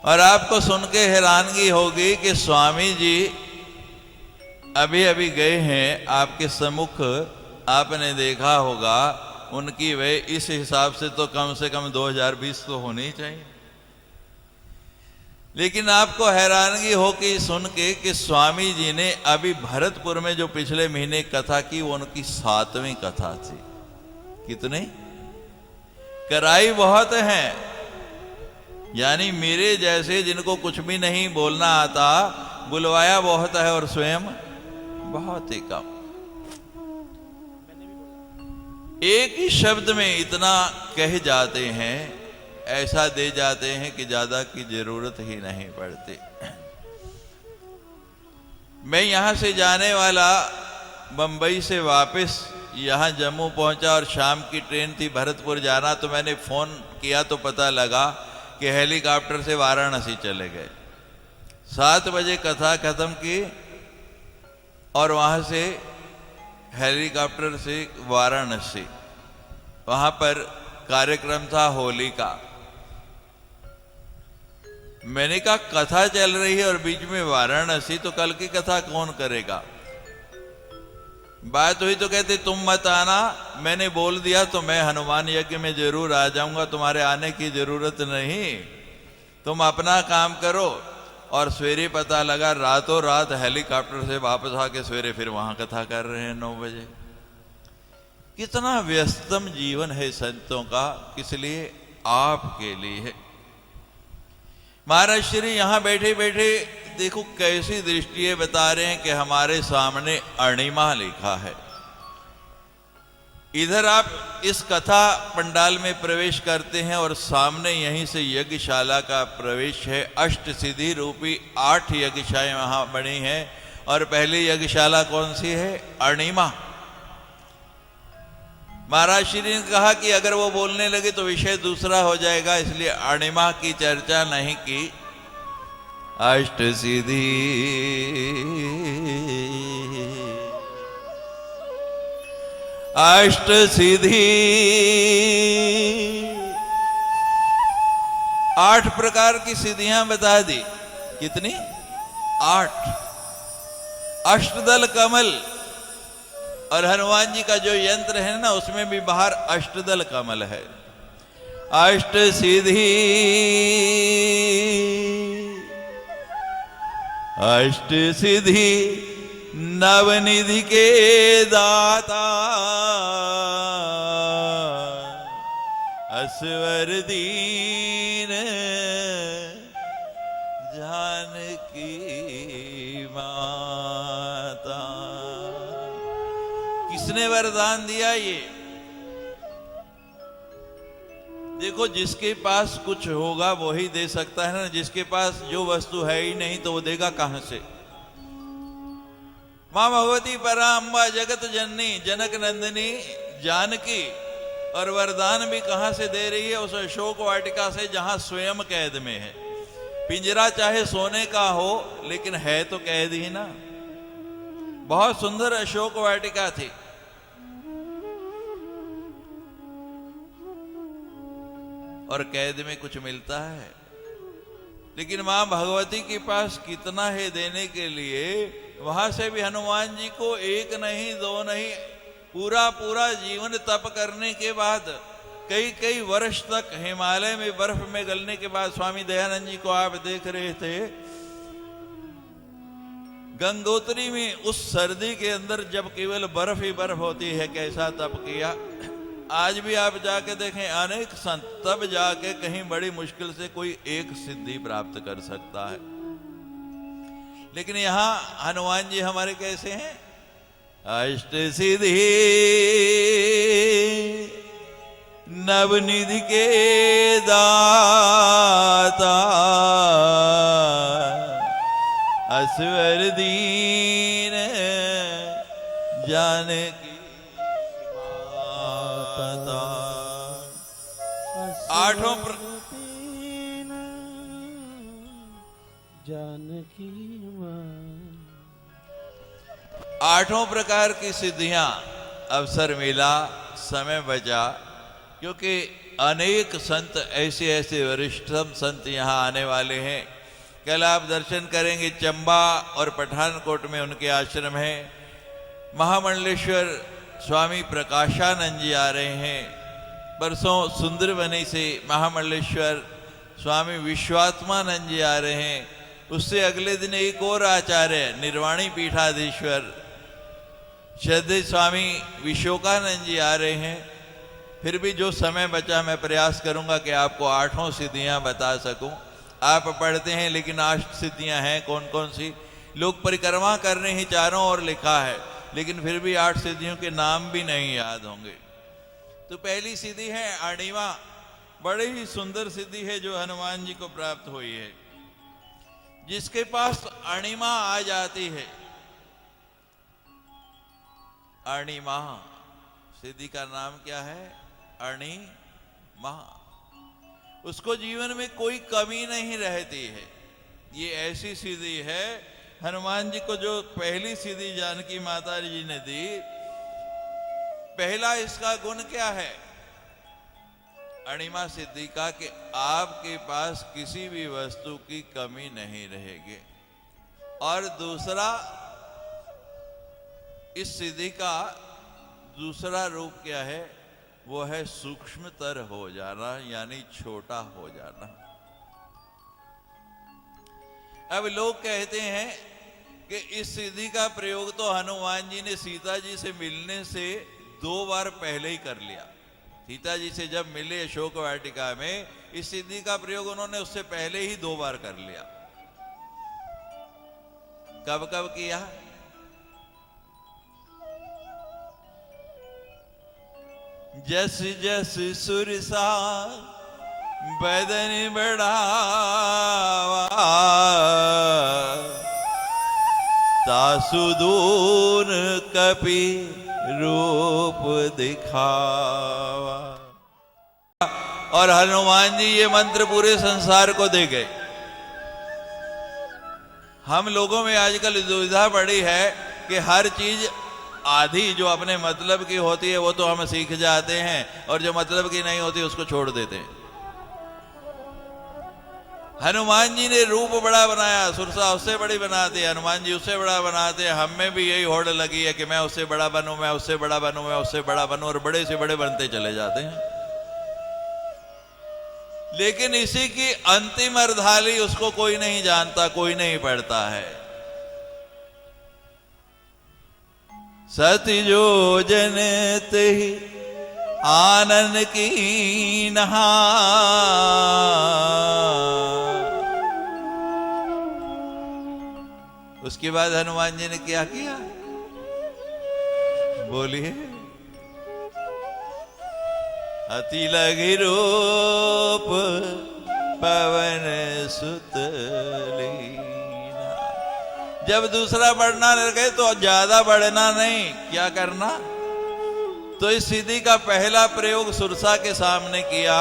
[SPEAKER 1] और आपको सुन के हैरानगी होगी कि स्वामी जी अभी अभी गए हैं आपके सम्मुख, आपने देखा होगा उनकी वह इस हिसाब से तो कम से कम 2020 तो होनी चाहिए। लेकिन आपको हैरानगी होगी सुन के कि स्वामी जी ने अभी भरतपुर में जो पिछले महीने कथा की वो उनकी 7वीं कथा थी। कितनी कराई बहुत है, यानी मेरे जैसे जिनको कुछ भी नहीं बोलना आता, बुलवाया बहुत है और स्वयं बहुत ही कम। एक ही शब्द में इतना कह जाते हैं, ऐसा दे जाते हैं कि ज्यादा की जरूरत ही नहीं पड़ती। मैं यहां से जाने वाला, बंबई से वापस यहां जम्मू पहुंचा और शाम की ट्रेन थी भरतपुर जाना, तो मैंने फोन किया तो पता लगा कि हेलीकॉप्टर से वाराणसी चले गए। 7 बजे कथा खत्म की और वहां से हेलीकॉप्टर से वाराणसी, वहां पर कार्यक्रम था होली का। मैंने कहा कथा चल रही है और बीच में वाराणसी, तो कल की कथा कौन करेगा? बात हुई तो कहते तुम मत आना। मैंने बोल दिया तो मैं हनुमान यज्ञ में जरूर आ जाऊंगा, तुम्हारे आने की जरूरत नहीं, तुम अपना काम करो। और सवेरे पता लगा रातों रात हेलीकॉप्टर से वापस आके सवेरे फिर वहां कथा कर रहे हैं 9 बजे। कितना व्यस्तम जीवन है संतों का, किस लिए? आपके लिए। महाराज श्री यहां बैठे बैठे देखो कैसी दृष्टि बता रहे हैं कि हमारे सामने अणिमा लिखा है। इधर आप इस कथा पंडाल में प्रवेश करते हैं और सामने यहीं से यज्ञशाला का प्रवेश है। अष्ट सिद्धि रूपी 8 यज्ञशालाएं वहां बनी हैं, और पहली यज्ञशाला कौन सी है? अणिमा। महाराज श्री ने कहा कि अगर वो बोलने लगे तो विषय दूसरा हो जाएगा, इसलिए अणिमा की चर्चा नहीं की। अष्ट सिद्धि, अष्ट सिद्धि 8 प्रकार की सिद्धियां बता दी। कितनी? 8। अष्टदल कमल, और हनुमान जी का जो यंत्र है ना उसमें भी बाहर अष्टदल कमल है। अष्ट सिद्धि, अष्ट सिद्धि नवनिधि के दाता, असवर दीन जानकी माता। किसने वरदान दिया ये? देखो जिसके पास कुछ होगा वो ही दे सकता है ना, जिसके पास जो वस्तु है ही नहीं तो वो देगा कहां से? मां भगवती परा अम्बा जगत जननी जनक नंदिनी जानकी, और वरदान भी कहां से दे रही है? उस अशोक वाटिका से जहां स्वयं कैद में है। पिंजरा चाहे सोने का हो लेकिन है तो कैद ही ना। बहुत सुंदर अशोक वाटिका थी। और कैद में कुछ मिलता है, लेकिन मां भगवती के पास कितना है देने के लिए। वहां से भी हनुमान जी को एक नहीं दो नहीं, पूरा पूरा जीवन तप करने के बाद, कई कई वर्ष तक हिमालय में बर्फ में गलने के बाद, स्वामी दयानंद जी को आप देख रहे थे गंगोत्री में, उस सर्दी के अंदर जब केवल बर्फ ही बर्फ होती है, कैसा तप किया। आज भी आप जाके देखें, अनेक संत तब जाके कहीं बड़ी मुश्किल से कोई एक सिद्धि प्राप्त कर सकता है। लेकिन यहां हनुमान जी हमारे कैसे हैं? अष्ट सिद्धि नवनिधि के दाता, असवर दीन जानकी माता। आठों प्रकार की सिद्धियां, अवसर मिला, समय बचा, क्योंकि अनेक संत ऐसे ऐसे वरिष्ठतम संत यहाँ आने वाले हैं। कल आप दर्शन करेंगे, चंबा और पठानकोट में उनके आश्रम है। महामंडलेश्वर स्वामी प्रकाशानंद जी आ रहे हैं। परसों सुंदरबनी से महामंडलेश्वर स्वामी विश्वात्मानंद जी आ रहे हैं। उससे अगले दिन एक और आचार्य निर्वाणी पीठाधीश्वर श्रद्धेय स्वामी विशोकानंद जी आ रहे हैं। फिर भी जो समय बचा मैं प्रयास करूंगा कि आपको आठों सिद्धियां बता सकूं। आप पढ़ते हैं लेकिन 8 सिद्धियां हैं, कौन कौन सी? लोग परिक्रमा करने ही चारों ओर लिखा है, लेकिन फिर भी 8 सिद्धियों के नाम भी नहीं याद होंगे। तो पहली सिद्धि है अणिमा। बड़ी ही सुंदर सिद्धि है जो हनुमान जी को प्राप्त हुई है। जिसके पास अणिमा आ जाती है, अणिमा सिद्धि का नाम क्या है? अणिमा। उसको जीवन में कोई कमी नहीं रहती है। ये ऐसी सिद्धि है हनुमान जी को जो पहली सिद्धि जानकी माता जी ने दी। पहला इसका गुण क्या है अणिमा सिद्धि का? कि आपके पास किसी भी वस्तु की कमी नहीं रहेगी। और दूसरा, इस सिद्धि का दूसरा रूप क्या है? वो है सूक्ष्मतर हो जाना, यानी छोटा हो जाना। अब लोग कहते हैं कि इस सिद्धि का प्रयोग तो हनुमान जी ने सीता जी से मिलने से 2 बार पहले ही कर लिया। सीता जी से जब मिले अशोक वाटिका में, इस सिद्धि का प्रयोग उन्होंने उससे पहले ही 2 बार कर लिया। कब कब किया? जस जस सुरसा बदन बढ़ावा, तासुदून कपि रूप दिखावा। और हनुमान जी ये मंत्र पूरे संसार को दे गए। हम लोगों में आजकल दुविधा पड़ी है कि हर चीज आधी जो अपने मतलब की होती है वो तो हम सीख जाते हैं, और जो मतलब की नहीं होती उसको छोड़ देते हैं। हनुमान जी ने रूप बड़ा बनाया, सुरसा उससे बड़ी बनाते हैं, हनुमान जी उससे बड़ा बनाते हैं। हम में भी यही होड़ लगी है कि मैं उससे बड़ा बनूं, मैं उससे बड़ा बनूं, मैं उससे बड़ा बनूं, और बड़े से बड़े बनते चले जाते हैं। लेकिन इसी की अंतिम अर्धाली उसको कोई नहीं जानता, कोई नहीं पढ़ता है। सति जो जनत ही आनंद की नहा, उसके बाद हनुमान जी ने क्या किया? बोलिए। अति लगी रूप पवन सुत लीना। जब दूसरा बढ़ना लगे तो ज्यादा बढ़ना नहीं, क्या करना? तो इस सिद्धि का पहला प्रयोग सुरसा के सामने किया,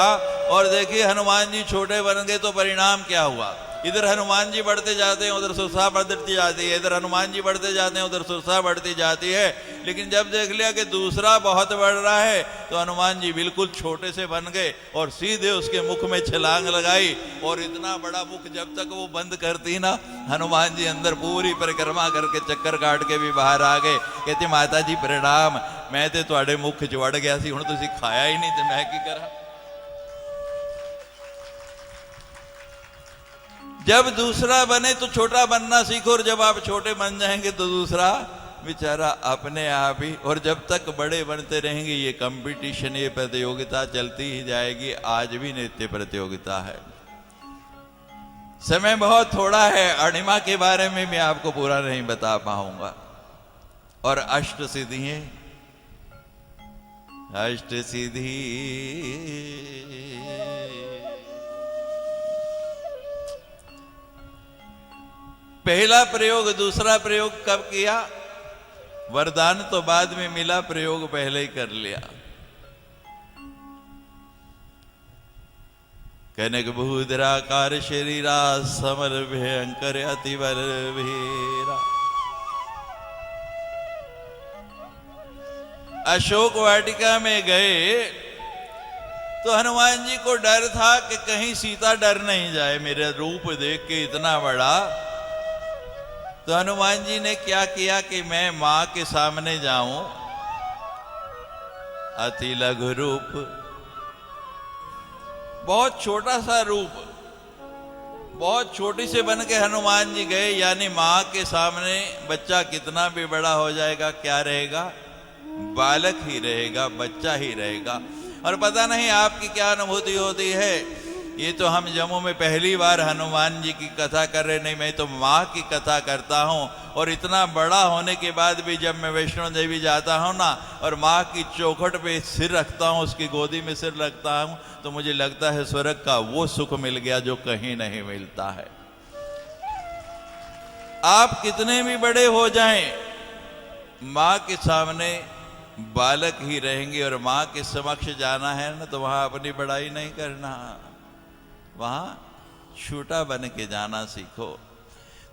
[SPEAKER 1] और देखिए हनुमान जी छोटे बन गए तो परिणाम क्या हुआ? इधर हनुमान जी बढ़ते जाते हैं, उधर सुरसा बढ़ती जाती है, इधर हनुमान जी बढ़ते जाते हैं, उधर सुरसा बढ़ती जाती है। लेकिन जब देख लिया कि दूसरा बहुत बढ़ रहा है तो हनुमान जी बिल्कुल छोटे से बन गए और सीधे उसके मुख में छलांग लगाई। और इतना बड़ा मुख जब तक वो बंद करती ना, हनुमान जी अंदर पूरी परिक्रमा करके चक्कर काट के भी बाहर आ गए। कहते माता जी प्रणाम, मैं तो तुहाडे मुख च वड़ गया सी, हुण तुसीं खाया ही नहीं तो मैं की करा। जब दूसरा बने तो छोटा बनना सीखो, और जब आप छोटे बन जाएंगे तो दूसरा बेचारा अपने आप ही। और जब तक बड़े बनते रहेंगे ये कंपटीशन, ये प्रतियोगिता चलती ही जाएगी। आज भी नित्य प्रतियोगिता है। समय बहुत थोड़ा है, अणिमा के बारे में मैं आपको पूरा नहीं बता पाऊंगा। और अष्ट सिद्धियां, अष्ट सिद्धि पहला प्रयोग दूसरा प्रयोग कब किया? वरदान तो बाद में मिला, प्रयोग पहले ही कर लिया। कनक भूधराकार शरीरा समर भयंकर अतिवर भेरा। अशोक वाटिका में गए तो हनुमान जी को डर था कि कहीं सीता डर नहीं जाए मेरा रूप देख के इतना बड़ा। तो हनुमान जी ने क्या किया कि मैं मां के सामने जाऊं, अति लघु रूप, बहुत छोटा सा रूप, बहुत छोटी से बन के हनुमान जी गए। यानी मां के सामने बच्चा कितना भी बड़ा हो जाएगा क्या रहेगा? बालक ही रहेगा, बच्चा ही रहेगा। और पता नहीं आपकी क्या अनुभूति होती है। ये तो हम जम्मू में पहली बार हनुमान जी की कथा कर रहे, नहीं मैं तो माँ की कथा करता हूँ। और इतना बड़ा होने के बाद भी जब मैं वैष्णो देवी जाता हूँ ना, और माँ की चौखट पे सिर रखता हूँ, उसकी गोदी में सिर रखता हूँ, तो मुझे लगता है स्वर्ग का वो सुख मिल गया जो कहीं नहीं मिलता है। आप कितने भी बड़े हो जाएं, माँ के सामने बालक ही रहेंगे। और माँ के समक्ष जाना है ना, तो वहां अपनी बड़ाई नहीं करना, वहां छोटा बन के जाना सीखो।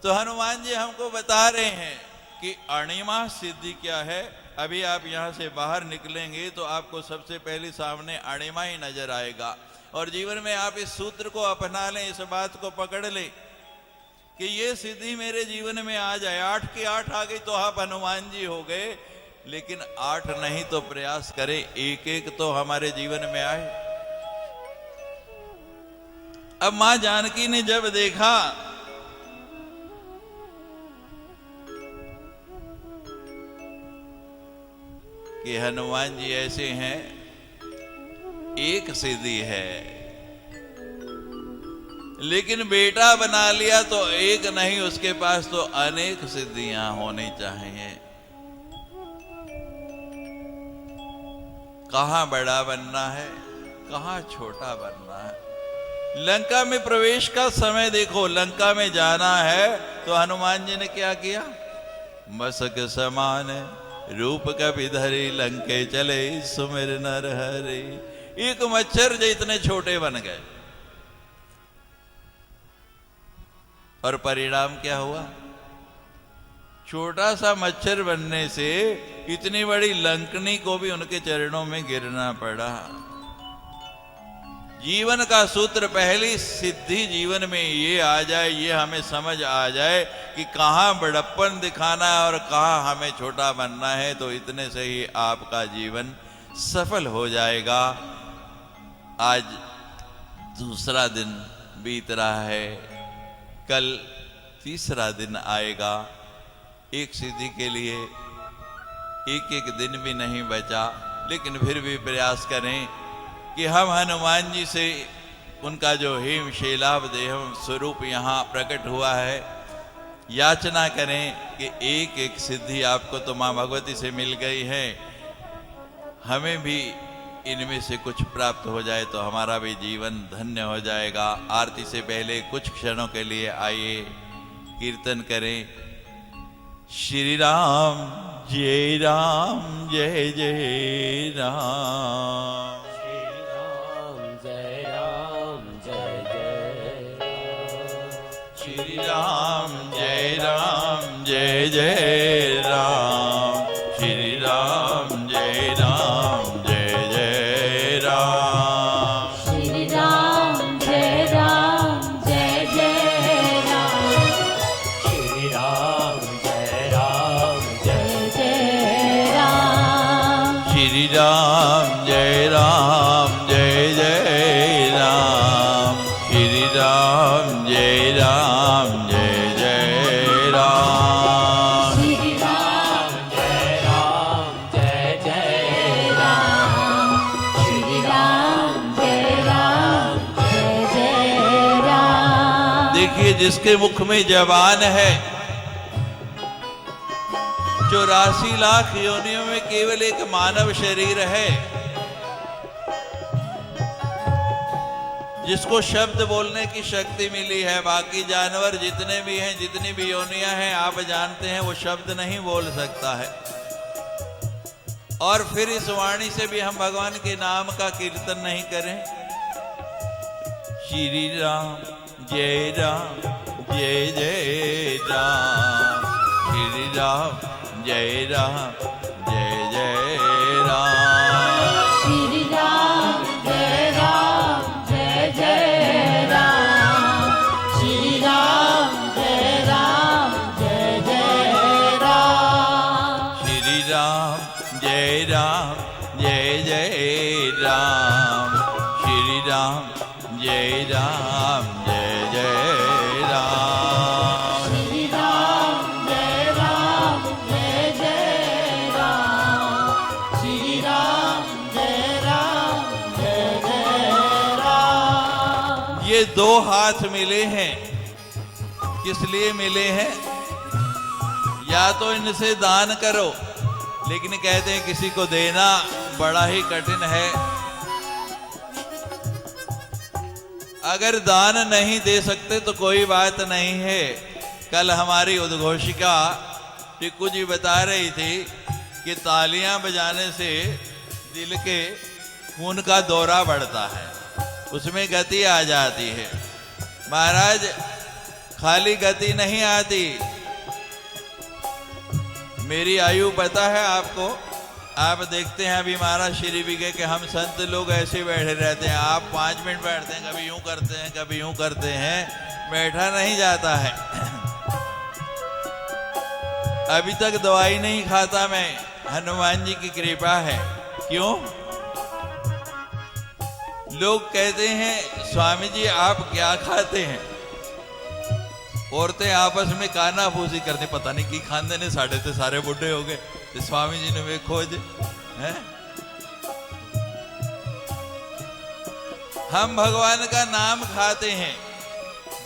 [SPEAKER 1] तो हनुमान जी हमको बता रहे हैं कि अणिमा सिद्धि क्या है। अभी आप यहां से बाहर निकलेंगे तो आपको सबसे पहले सामने अणिमा ही नजर आएगा। और जीवन में आप इस सूत्र को अपना लें, इस बात को पकड़ लें कि ये सिद्धि मेरे जीवन में आ जाए। 8 की 8 आ गई तो आप हनुमान जी हो गए। लेकिन 8 नहीं तो प्रयास करें, एक एक तो हमारे जीवन में आए। अब मां जानकी ने जब देखा कि हनुमान जी ऐसे हैं, एक सिद्धि है, लेकिन बेटा बना लिया तो एक नहीं, उसके पास तो अनेक सिद्धियां होनी चाहिए। कहां बड़ा बनना है, कहां छोटा बनना है। लंका में प्रवेश का समय देखो, लंका में जाना है तो हनुमान जी ने क्या किया? मसक समान रूप कपि धरि, लंके चले सुमिर नर हरि। एक मच्छर जितने छोटे बन गए। और परिणाम क्या हुआ? छोटा सा मच्छर बनने से इतनी बड़ी लंकनी को भी उनके चरणों में गिरना पड़ा। जीवन का सूत्र, पहली सिद्धि जीवन में ये आ जाए, ये हमें समझ आ जाए कि कहाँ बड़प्पन दिखाना है और कहाँ हमें छोटा बनना है, तो इतने से ही आपका जीवन सफल हो जाएगा। आज दूसरा दिन बीत रहा है, कल तीसरा दिन आएगा। एक सिद्धि के लिए एक एक दिन भी नहीं बचा, लेकिन फिर भी प्रयास करें कि हम हनुमान जी से उनका जो हेम शैलाभ देहम स्वरूप यहाँ प्रकट हुआ है, याचना करें कि एक एक सिद्धि आपको तो माँ भगवती से मिल गई है, हमें भी इनमें से कुछ प्राप्त हो जाए तो हमारा भी जीवन धन्य हो जाएगा। आरती से पहले कुछ क्षणों के लिए आइए कीर्तन करें। श्री राम जय राम जय जय राम। श्री राम जय जय राम, श्री राम जय जय राम।
[SPEAKER 4] श्री राम जय जय राम,
[SPEAKER 5] श्री राम जय
[SPEAKER 4] जय राम,
[SPEAKER 1] श्री राम जय जय राम, श्री राम जय जय राम।
[SPEAKER 4] श्री राम
[SPEAKER 5] जय जय राम,
[SPEAKER 4] श्री राम जय जय राम।
[SPEAKER 1] देखिए, जिसके मुख में जबान है, 84 लाख योनियों में केवल एक मानव शरीर है, जिसको शब्द बोलने की शक्ति मिली है। बाकी जानवर जितने भी हैं, जितनी भी योनियां हैं, आप जानते हैं वो शब्द नहीं बोल सकता है। और फिर इस वाणी से भी हम भगवान के नाम का कीर्तन नहीं करें। श्री राम जय जय राम, श्री राम जय जय राम।
[SPEAKER 4] श्री राम जय जय राम, श्री राम जय जय राम।
[SPEAKER 1] श्री राम जय जय राम, श्री राम जय जय राम।
[SPEAKER 4] श्री राम जय जय राम, श्री राम जय जय राम।
[SPEAKER 1] ये दो हाथ मिले हैं, किस लिए मिले हैं? या तो इनसे दान करो, लेकिन कहते हैं किसी को देना बड़ा ही कठिन है। अगर दान नहीं दे सकते तो कोई बात नहीं है। कल हमारी उद्घोषिका टिक्कू जी बता रही थी कि तालियां बजाने से दिल के खून का दौरा बढ़ता है, उसमें गति आ जाती है। महाराज, खाली गति नहीं आती। मेरी आयु पता है आपको? आप देखते हैं अभी महाराज श्री विगे के हम संत लोग ऐसे बैठे रहते हैं। आप 5 मिनट बैठते हैं, कभी यूं करते हैं, कभी यूं करते हैं, बैठा नहीं जाता है। अभी तक दवाई नहीं खाता मैं, हनुमान जी की कृपा है। क्यों? लोग कहते हैं स्वामी जी आप क्या खाते हैं? औरतें आपस में काना फूसी करने, पता नहीं की खांदे ने, साढ़े ते सारे बुढ़े हो गए, तो स्वामी जी ने वे खोज है। हम भगवान का नाम खाते हैं।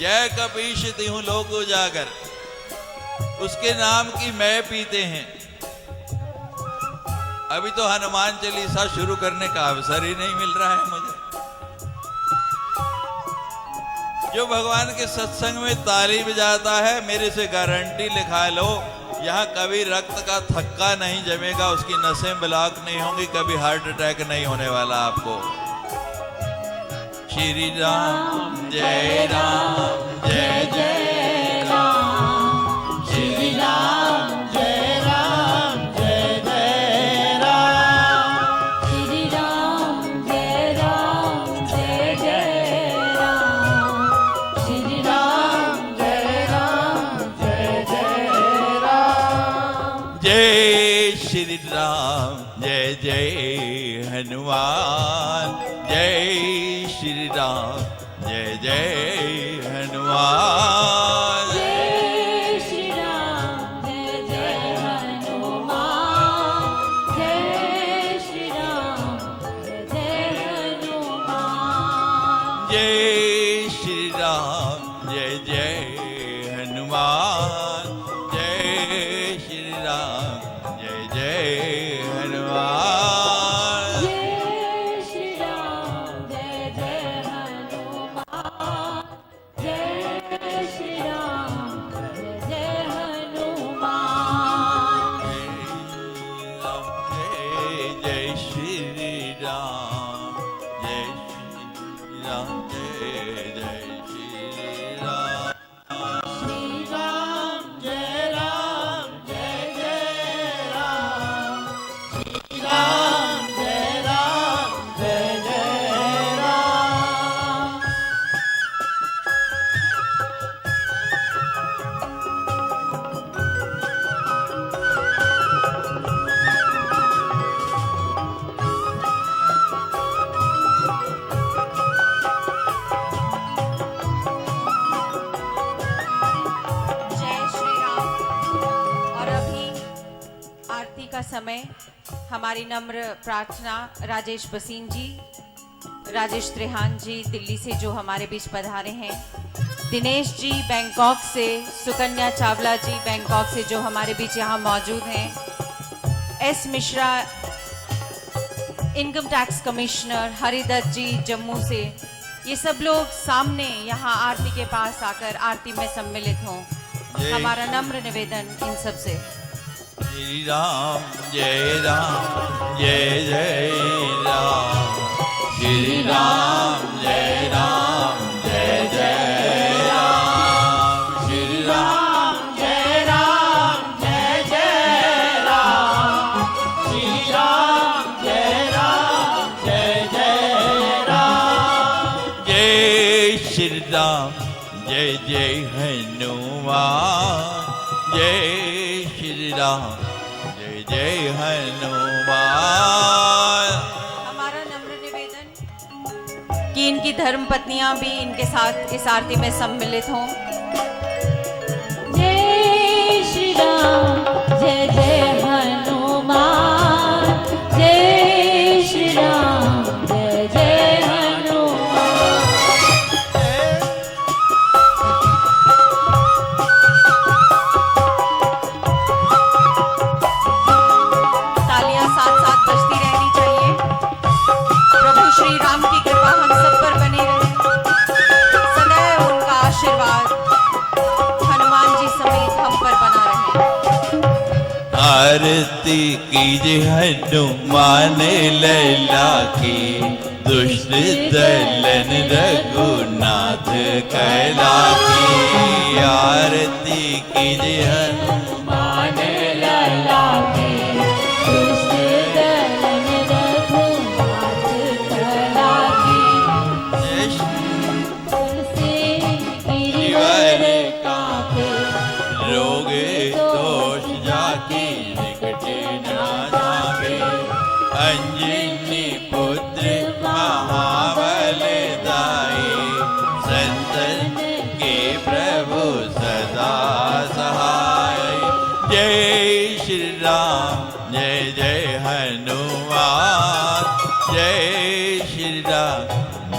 [SPEAKER 1] जय कपीश तिहु लोक उजागर, उसके नाम की मैं पीते हैं। अभी तो हनुमान चालीसा शुरू करने का अवसर ही नहीं मिल रहा है मुझे। जो भगवान के सत्संग में ताली बजाता है, मेरे से गारंटी लिखा लो, यहाँ कभी रक्त का थक्का नहीं जमेगा, उसकी नसें ब्लॉक नहीं होंगी, कभी हार्ट अटैक नहीं होने वाला आपको। श्री राम जय
[SPEAKER 4] जय जय राम, श्री राम जय जय राम। श्री राम जय जय राम, श्री राम जय जय राम।
[SPEAKER 1] जय श्री राम जय जय हनुमान, जय श्री राम जय हनुमान।
[SPEAKER 4] जय श्री राम जय हनुमान, जय श्री राम जय हनुमान।
[SPEAKER 1] जय श्री राम जय हनुमान, जय श्री राम जय हनुमान।
[SPEAKER 4] जय श्री राम जय हनुमान, जय श्री राम जय हनुमान।
[SPEAKER 1] जय श्री राम जय श्री राम जय श्री राम।
[SPEAKER 3] का समय हमारी नम्र प्रार्थना राजेश बसीन जी, राजेश त्रिहान जी दिल्ली से जो हमारे बीच पधारे हैं, दिनेश जी बैंकॉक से, सुकन्या चावला जी बैंकॉक से जो हमारे बीच यहाँ मौजूद हैं, S Mishra income tax commissioner, Haridatt ji Jammu से, ये सब लोग सामने यहाँ आरती के पास आकर आरती में सम्मिलित हों। हमारा नम्र निवेदन इन सब से।
[SPEAKER 1] श्री राम जय राम जय जय राम, श्री राम जय राम जय जय राम, श्री राम
[SPEAKER 5] जय राम जय जय राम, श्री राम जय राम जय जय राम।
[SPEAKER 1] जय श्री राम जय जय हनुमान, जय श्री राम जय जय हनुमान।
[SPEAKER 3] हमारा नम्र निवेदन कि इनकी धर्म पत्नियां भी इनके साथ इस आरती में सम्मिलित हों।
[SPEAKER 4] जय श्री राम जय जय हनुमान, जय श्री राम जय जय हनुमान।
[SPEAKER 3] तालियां साथ साथ बजती रहनी चाहिए। प्रभु श्री राम की कृपा हम सब पर बनी रहे, सदैव उनका आशीर्वाद हनुमान जी समेत हम पर बना रहे।
[SPEAKER 1] आरती कीजिए हनुमान लैला की, दुष्ट दलन रघुनाथ कैला की। आरती कीजिए
[SPEAKER 4] मान लला के दुष्ट दलन रघुनाथ कला की। तुलसी गिरिवर कापे
[SPEAKER 1] रोग दोष जाकी निकट ना जावे। अंजनी पुत्र महाबल दाई, संतन के प्रभु सदा सहाय। जय श्री राम जय जय हनुमान, जय श्री राम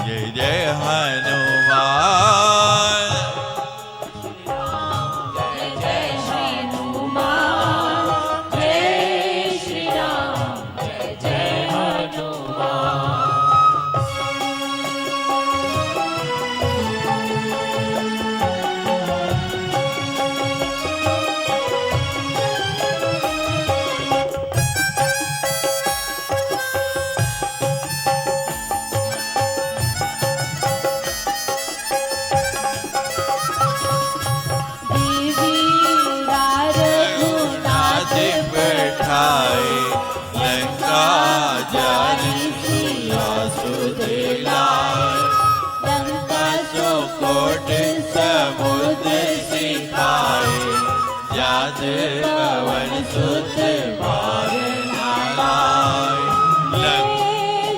[SPEAKER 1] जय जय हनुमान।
[SPEAKER 4] जय जय श्री हनुमान, जय श्री राम जय जय हनुमान। देवी रघुनाथ
[SPEAKER 1] बैठाए लंका जारी सिया सुदिलाए।
[SPEAKER 4] लंका
[SPEAKER 1] सो कोट समुद्र सिखाए, जात पवन सुत बार नालाए।
[SPEAKER 4] जय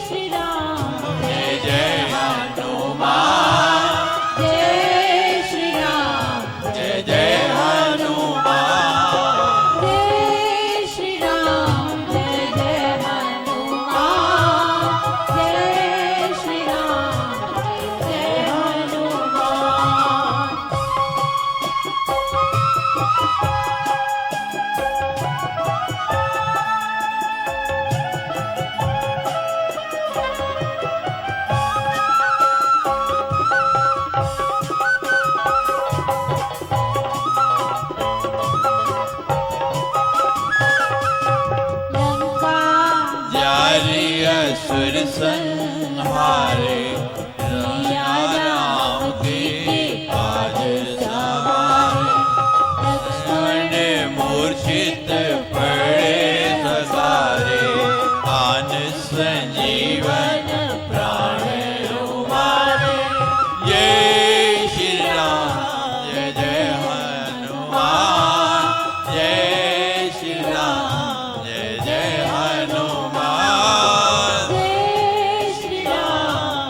[SPEAKER 4] श्री राम
[SPEAKER 1] जय जय हनुमान,
[SPEAKER 4] जय श्री राम
[SPEAKER 1] जय जय हनुमान।
[SPEAKER 4] जय श्री राम जय जय हनुमान, जय श्री राम जय जय हनुमान। लंका
[SPEAKER 1] जारी असुर संहारे, राजा राम के काज सवारे। लक्ष्मण मूर्छित पड़े ससारे, आन संजीवन प्राण उमारे। जय श्री राम जय जय हनुमान, जय श्री राम जय जय हनुमान।
[SPEAKER 4] जय श्री राम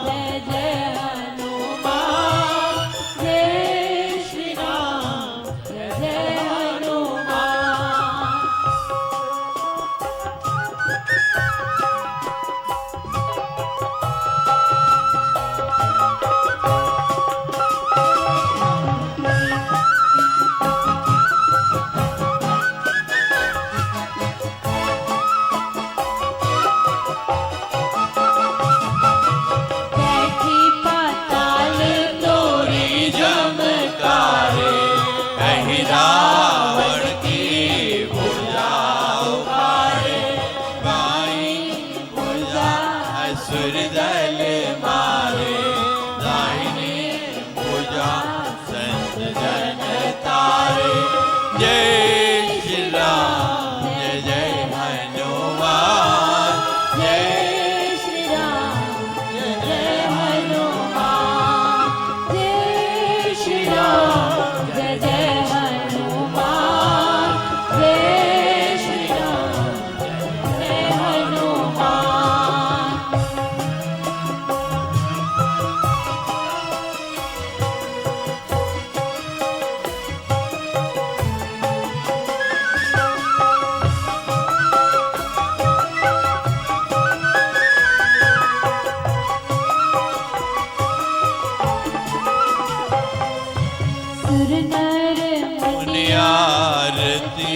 [SPEAKER 4] सुर नर
[SPEAKER 1] मुनि आरती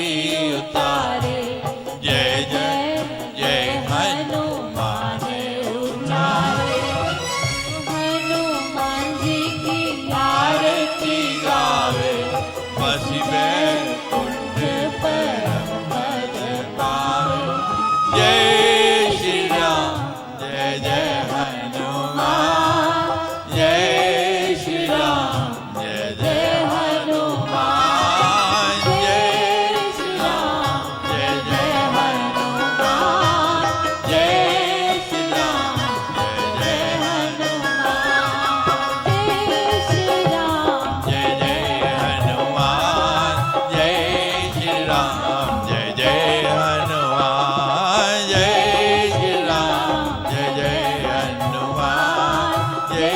[SPEAKER 1] उतारे। जय जय जय हनुमान
[SPEAKER 4] उचारे। हनुमान जी की आरती गावे,
[SPEAKER 1] बसी बैकुंठ
[SPEAKER 4] परम पद पावे।
[SPEAKER 1] जय श्री राम जय जय हनुमान। जय श्री राम जय जय हनुमान। जय
[SPEAKER 4] श्री राम
[SPEAKER 1] जय जय हनुमान। जय श्री राम जय जय
[SPEAKER 4] हनुमान। जय श्री राम
[SPEAKER 1] जय जय हनुमान। जय श्री राम जय जय हनुमान। जय श्री राम जय जय हनुमान। जय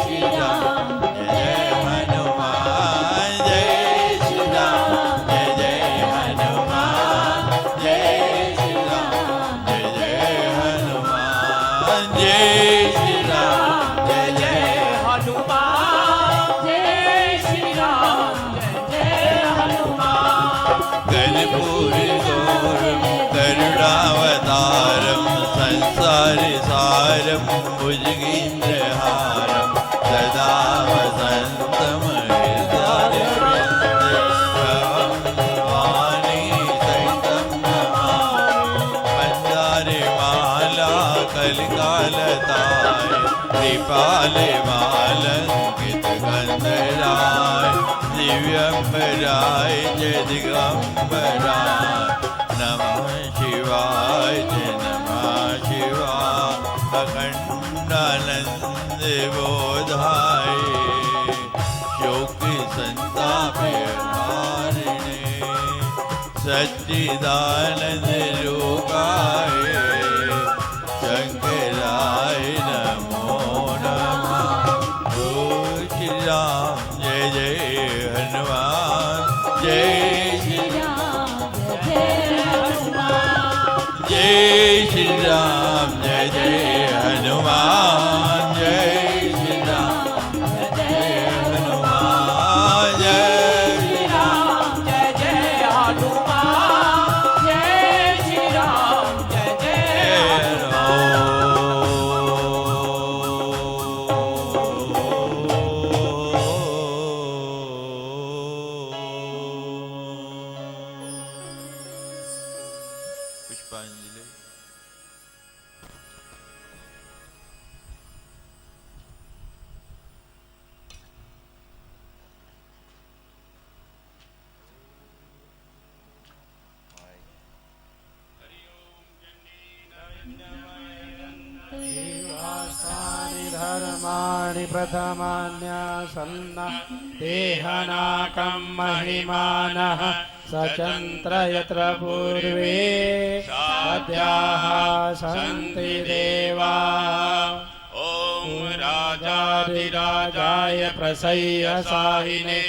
[SPEAKER 1] श्री राम जय जय हनुमान। जय श्री राम जय जय हनुमान। जय श्री राम जय जय हनुमान। जय श्री राम जय जय
[SPEAKER 5] हनुमान। जय श्री राम जय जय हनुमान।
[SPEAKER 1] कर्पूरी गौरम करुणावतारम संसार सारम भुजगेन्द्रहारम सदा वसंतम हृदयवाणी सहितं नमामि। मंदारे माला कलिकालताय कृपाले मालंकित गंधराय दिव्यंबराय जय दिगंबराय नमः शिवाय जय नमः शिवाय अखंडानंद बोधाय शोक संताप हारिणे सच्चिदानंद रूपाय शंकराय नमो नमः। ओ श्री राम जय जय हनुमान। जय श्री
[SPEAKER 4] राम जय हनुमान।
[SPEAKER 1] जय श्री राम जय जय हनुमान। जय श्री राम जय हनुमान। जय
[SPEAKER 5] श्री राम जय जय हनुमान। जय श्री राम जय जय
[SPEAKER 1] पुष्पांजलि।
[SPEAKER 6] धर्माणि प्रथमान्यासन्न देहनाकं महिमानः सचन्त्र यत्र पूर्वे सद्याः सन्ति देवाः। ॐ राजाधिराजाय प्रसह्यसाहिने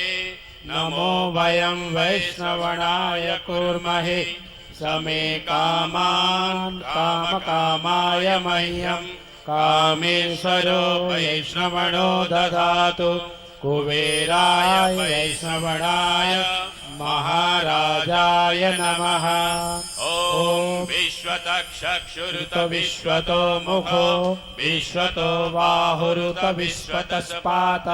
[SPEAKER 6] नमो वयं वैष्णवणाय कुर्महे समे कामान् कामकामाय मह्यं कामेश्वरो वैष्णवणो ददातु कुबेराय वैष्णवणाय महाराजाय नमः। ॐ विश्वतक्षुरुत विश्वतो मुखो विश्वतो बाहुरुत विश्वतस्पात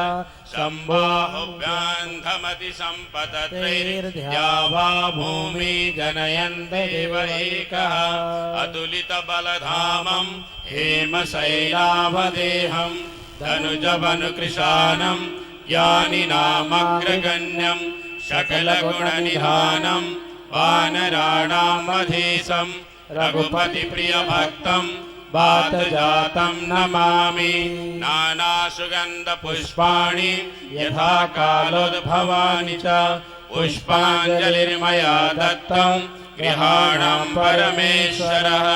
[SPEAKER 6] शम्भोऽभ्यान्धमति सम्पतत्रैर्द्या वा भूमि जनयन्ते दिव एकः अतुलितबलधामं हेमशैलावदेहं धनुजवनुकृशानं ज्ञानिनामग्रगण्यं सकलगुणनिधानं वानराणामधीशं रघुपतिप्रियभक्तं वातजातं नमामि। नानासुगन्धपुष्पाणि यथा कालोद्भवानि च पुष्पाञ्जलिर्मया दत्तं गृहाणां परमेश्वरः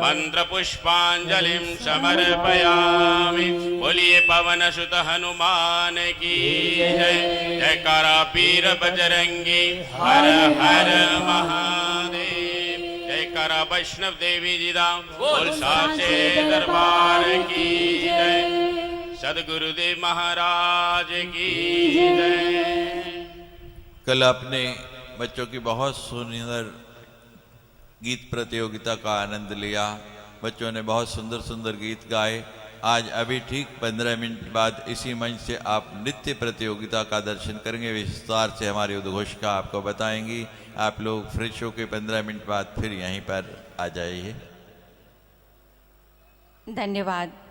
[SPEAKER 6] मन्त्रपुष्पाञ्जलिं समर्पयामि। बोलिए पवन सुत हनुमान की जय। जयकारा वीर बजरंगी हर हर महादेव। जयकारा वैष्णव देवी जी दा बोल साचे दरबार की जय। सदगुरुदेव महाराज की जय।
[SPEAKER 1] कल आपने बच्चों की बहुत सुंदर गीत प्रतियोगिता का आनंद लिया। बच्चों ने बहुत सुंदर सुंदर गीत गाए। आज अभी ठीक 15 मिनट बाद इसी मंच से आप नृत्य प्रतियोगिता का दर्शन करेंगे। विस्तार से हमारी उद्घोषिका आपको बताएंगी। आप लोग फ्रेश होकर 15 मिनट बाद फिर यहीं पर आ जाइए।
[SPEAKER 3] धन्यवाद।